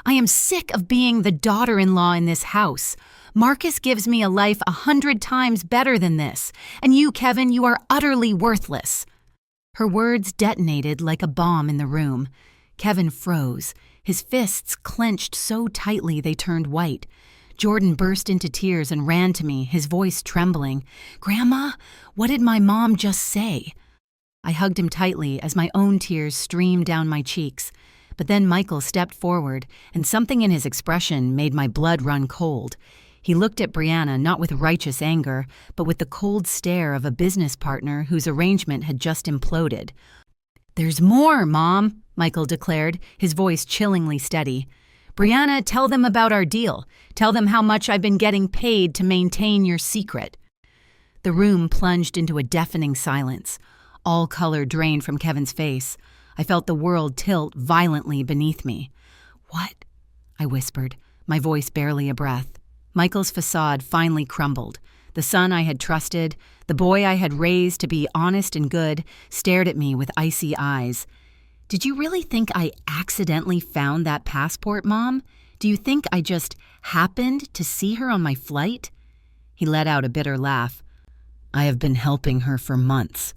I am sick of being the daughter-in-law in this house. Marcus gives me a life 100 times better than this. And you, Kevin, you are utterly worthless." Her words detonated like a bomb in the room. Kevin froze, his fists clenched so tightly they turned white. Jordan burst into tears and ran to me, his voice trembling. "Grandma, what did my mom just say?" I hugged him tightly as my own tears streamed down my cheeks. But then Michael stepped forward, and something in his expression made my blood run cold. He looked at Brianna not with righteous anger, but with the cold stare of a business partner whose arrangement had just imploded. "There's more, Mom," Michael declared, his voice chillingly steady. "Brianna, tell them about our deal. Tell them how much I've been getting paid to maintain your secret." The room plunged into a deafening silence. All color drained from Kevin's face. I felt the world tilt violently beneath me. "What?" I whispered, my voice barely a breath. Michael's facade finally crumbled. The son I had trusted, the boy I had raised to be honest and good, stared at me with icy eyes. "Did you really think I accidentally found that passport, Mom? Do you think I just happened to see her on my flight?" He let out a bitter laugh. "I have been helping her for months.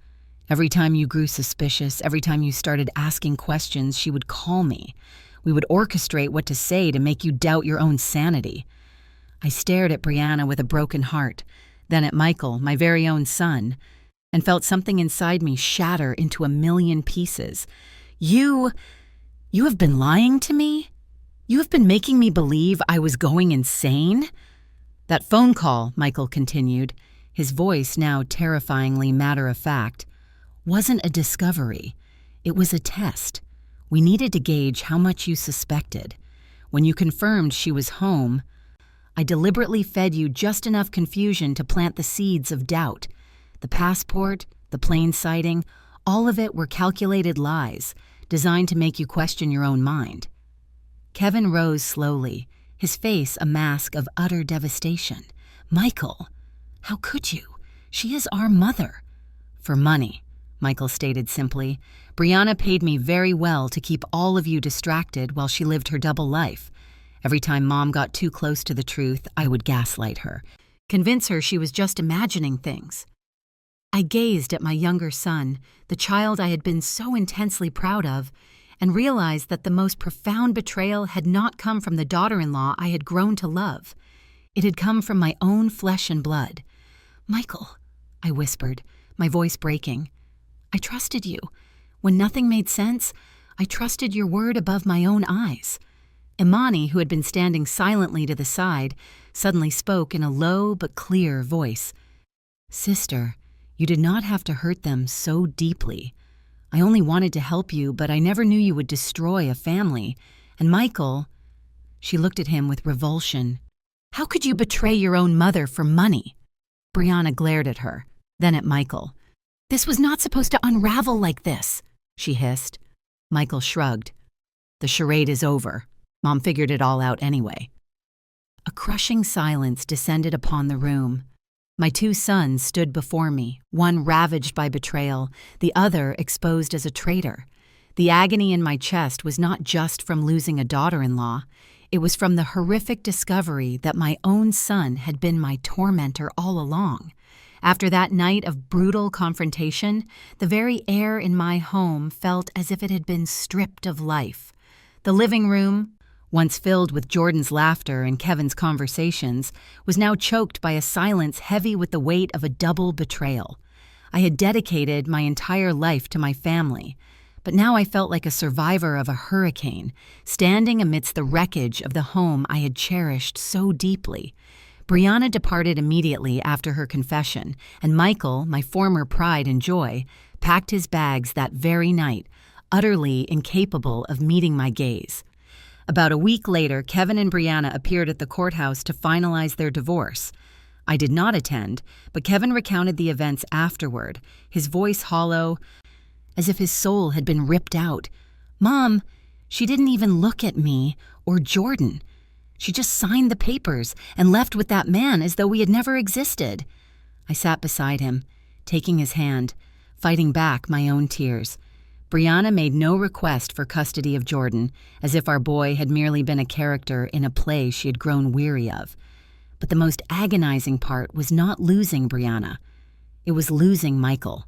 Every time you grew suspicious, every time you started asking questions, she would call me. We would orchestrate what to say to make you doubt your own sanity." I stared at Brianna with a broken heart, then at Michael, my very own son, and felt something inside me shatter into a million pieces. You have been lying to me? You have been making me believe I was going insane?" "That phone call," Michael continued, his voice now terrifyingly matter-of-fact, "wasn't a discovery. It was a test. We needed to gauge how much you suspected. When you confirmed she was home, I deliberately fed you just enough confusion to plant the seeds of doubt. The passport, the plane sighting, all of it were calculated lies, designed to make you question your own mind. Kevin rose slowly, his face a mask of utter devastation. Michael, how could you? She is our mother. For money, Michael stated simply. Brianna paid me very well to keep all of you distracted while she lived her double life. Every time Mom got too close to the truth, I would gaslight her, convince her she was just imagining things. I gazed at my younger son, the child I had been so intensely proud of, and realized that the most profound betrayal had not come from the daughter-in-law I had grown to love. It had come from my own flesh and blood. Michael, I whispered, my voice breaking. I trusted you. When nothing made sense, I trusted your word above my own eyes. Imani, who had been standing silently to the side, suddenly spoke in a low but clear voice. Sister, you did not have to hurt them so deeply. I only wanted to help you, but I never knew you would destroy a family. And Michael, she looked at him with revulsion. How could you betray your own mother for money? Brianna glared at her, then at Michael. This was not supposed to unravel like this, she hissed. Michael shrugged. The charade is over. Mom figured it all out anyway. A crushing silence descended upon the room. My two sons stood before me, one ravaged by betrayal, the other exposed as a traitor. The agony in my chest was not just from losing a daughter-in-law. It was from the horrific discovery that my own son had been my tormentor all along. After that night of brutal confrontation, the very air in my home felt as if it had been stripped of life. The living room, once filled with Jordan's laughter and Kevin's conversations, was now choked by a silence heavy with the weight of a double betrayal. I had dedicated my entire life to my family, but now I felt like a survivor of a hurricane, standing amidst the wreckage of the home I had cherished so deeply. Brianna departed immediately after her confession, and Michael, my former pride and joy, packed his bags that very night, utterly incapable of meeting my gaze. About a week later, Kevin and Brianna appeared at the courthouse to finalize their divorce. I did not attend, but Kevin recounted the events afterward, his voice hollow, as if his soul had been ripped out. Mom, she didn't even look at me or Jordan. She just signed the papers and left with that man as though we had never existed. I sat beside him, taking his hand, fighting back my own tears. Brianna made no request for custody of Jordan, as if our boy had merely been a character in a play she had grown weary of. But the most agonizing part was not losing Brianna. It was losing Michael.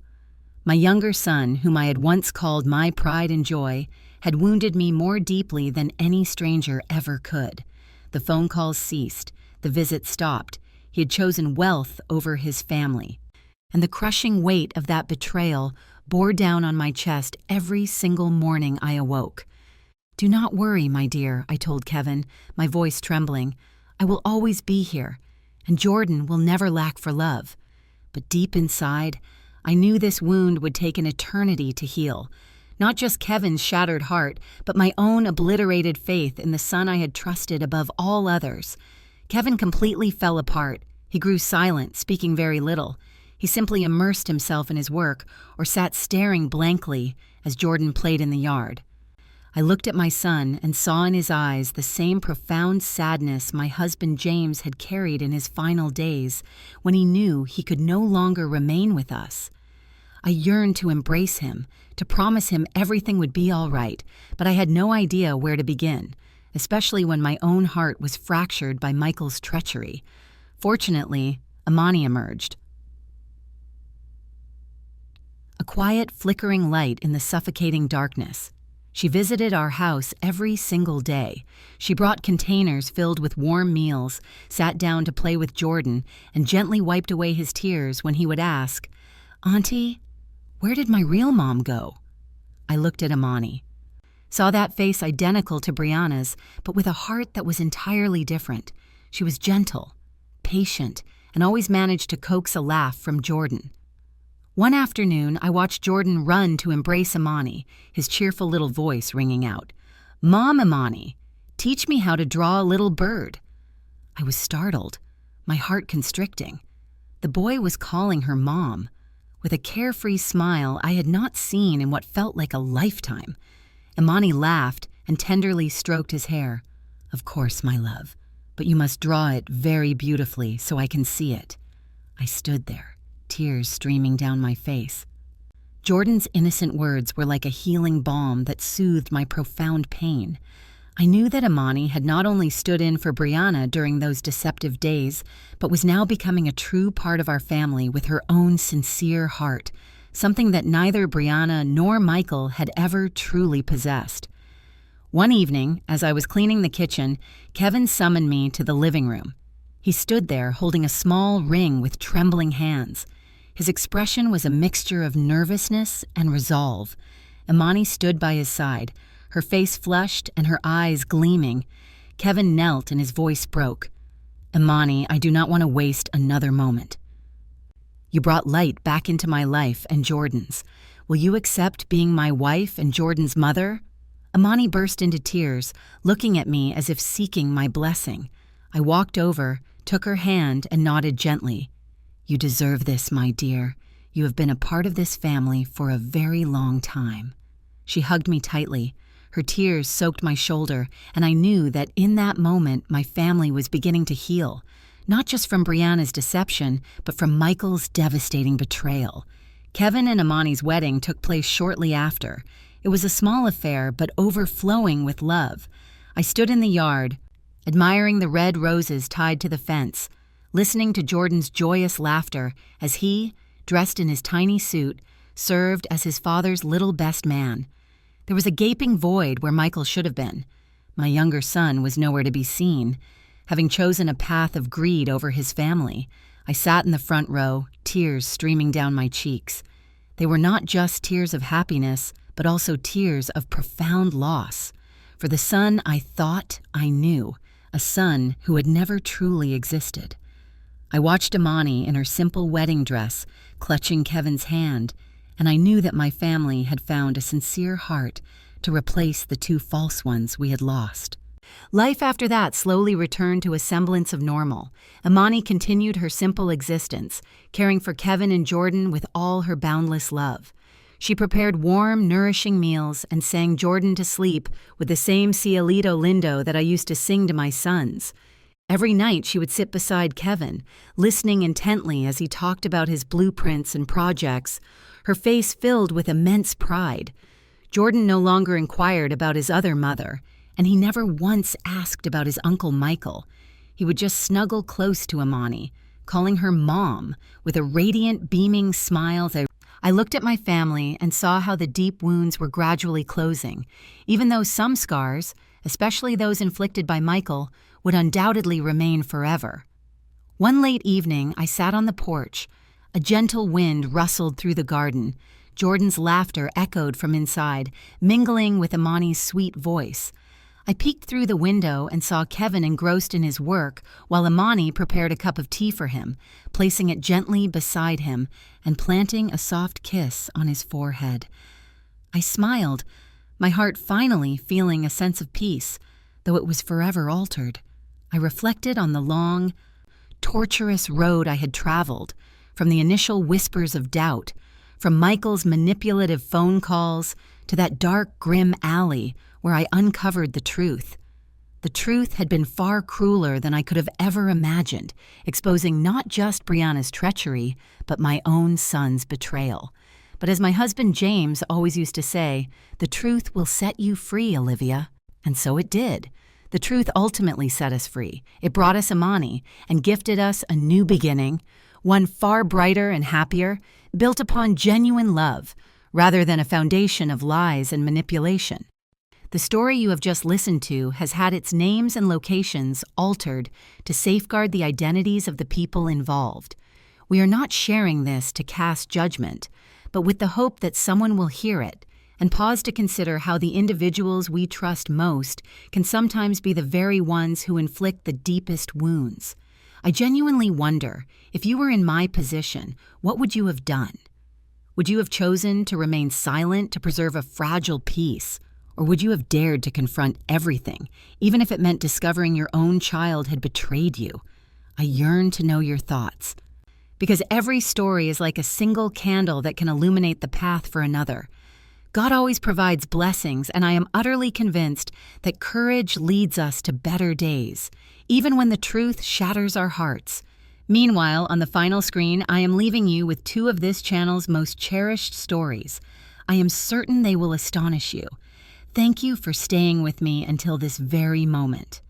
My younger son, whom I had once called my pride and joy, had wounded me more deeply than any stranger ever could. The phone calls ceased, the visits stopped. He had chosen wealth over his family. And the crushing weight of that betrayal bore down on my chest every single morning I awoke. Do not worry, my dear, I told Kevin, my voice trembling. I will always be here, and Jordan will never lack for love. But deep inside, I knew this wound would take an eternity to heal. Not just Kevin's shattered heart, but my own obliterated faith in the son I had trusted above all others. Kevin completely fell apart. He grew silent, speaking very little. He simply immersed himself in his work or sat staring blankly as Jordan played in the yard. I looked at my son and saw in his eyes the same profound sadness my husband James had carried in his final days when he knew he could no longer remain with us. I yearned to embrace him, to promise him everything would be all right, but I had no idea where to begin, especially when my own heart was fractured by Michael's treachery. Fortunately, Imani emerged. A quiet, flickering light in the suffocating darkness. She visited our house every single day. She brought containers filled with warm meals, sat down to play with Jordan, and gently wiped away his tears when he would ask, Auntie, where did my real mom go? I looked at Imani. Saw that face identical to Brianna's, but with a heart that was entirely different. She was gentle, patient, and always managed to coax a laugh from Jordan. One afternoon, I watched Jordan run to embrace Imani, his cheerful little voice ringing out. Mom, Imani, teach me how to draw a little bird. I was startled, my heart constricting. The boy was calling her Mom, with a carefree smile I had not seen in what felt like a lifetime. Imani laughed and tenderly stroked his hair. "Of course, my love, but you must draw it very beautifully so I can see it." I stood there, tears streaming down my face. Jordan's innocent words were like a healing balm that soothed my profound pain. I knew that Imani had not only stood in for Brianna during those deceptive days, but was now becoming a true part of our family with her own sincere heart, something that neither Brianna nor Michael had ever truly possessed. One evening, as I was cleaning the kitchen, Kevin summoned me to the living room. He stood there holding a small ring with trembling hands. His expression was a mixture of nervousness and resolve. Imani stood by his side, her face flushed and her eyes gleaming. Kevin knelt and his voice broke. "Imani, I do not want to waste another moment. You brought light back into my life and Jordan's. Will you accept being my wife and Jordan's mother?" Imani burst into tears, looking at me as if seeking my blessing. I walked over, took her hand, and nodded gently. "You deserve this, my dear. You have been a part of this family for a very long time." She hugged me tightly. Her tears soaked my shoulder, and I knew that in that moment my family was beginning to heal, not just from Brianna's deception, but from Michael's devastating betrayal. Kevin and Imani's wedding took place shortly after. It was a small affair, but overflowing with love. I stood in the yard, admiring the red roses tied to the fence, listening to Jordan's joyous laughter as he, dressed in his tiny suit, served as his father's little best man. There was a gaping void where Michael should have been. My younger son was nowhere to be seen. Having chosen a path of greed over his family, I sat in the front row, tears streaming down my cheeks. They were not just tears of happiness, but also tears of profound loss. For the son I thought I knew, a son who had never truly existed. I watched Imani in her simple wedding dress, clutching Kevin's hand, and I knew that my family had found a sincere heart to replace the two false ones we had lost. Life after that slowly returned to a semblance of normal. Imani continued her simple existence, caring for Kevin and Jordan with all her boundless love. She prepared warm, nourishing meals and sang Jordan to sleep with the same Cielito Lindo that I used to sing to my sons. Every night she would sit beside Kevin, listening intently as he talked about his blueprints and projects, her face filled with immense pride. Jordan no longer inquired about his other mother, and he never once asked about his uncle Michael. He would just snuggle close to Imani, calling her Mom, with a radiant, beaming smile. I looked at my family and saw how the deep wounds were gradually closing, even though some scars, especially those inflicted by Michael, would undoubtedly remain forever. One late evening, I sat on the porch. A gentle wind rustled through the garden. Jordan's laughter echoed from inside, mingling with Imani's sweet voice. I peeked through the window and saw Kevin engrossed in his work while Imani prepared a cup of tea for him, placing it gently beside him and planting a soft kiss on his forehead. I smiled, my heart finally feeling a sense of peace, though it was forever altered. I reflected on the long, torturous road I had traveled, from the initial whispers of doubt, from Michael's manipulative phone calls, to that dark, grim alley where I uncovered the truth. The truth had been far crueler than I could have ever imagined, exposing not just Brianna's treachery, but my own son's betrayal. But as my husband James always used to say, the truth will set you free, Olivia. And so it did. The truth ultimately set us free. It brought us Imani and gifted us a new beginning, one far brighter and happier, built upon genuine love, rather than a foundation of lies and manipulation. The story you have just listened to has had its names and locations altered to safeguard the identities of the people involved. We are not sharing this to cast judgment, but with the hope that someone will hear it and pause to consider how the individuals we trust most can sometimes be the very ones who inflict the deepest wounds. I genuinely wonder, if you were in my position, what would you have done? Would you have chosen to remain silent to preserve a fragile peace? Or would you have dared to confront everything, even if it meant discovering your own child had betrayed you? I yearn to know your thoughts. Because every story is like a single candle that can illuminate the path for another. God always provides blessings, and I am utterly convinced that courage leads us to better days, even when the truth shatters our hearts. Meanwhile, on the final screen, I am leaving you with two of this channel's most cherished stories. I am certain they will astonish you. Thank you for staying with me until this very moment.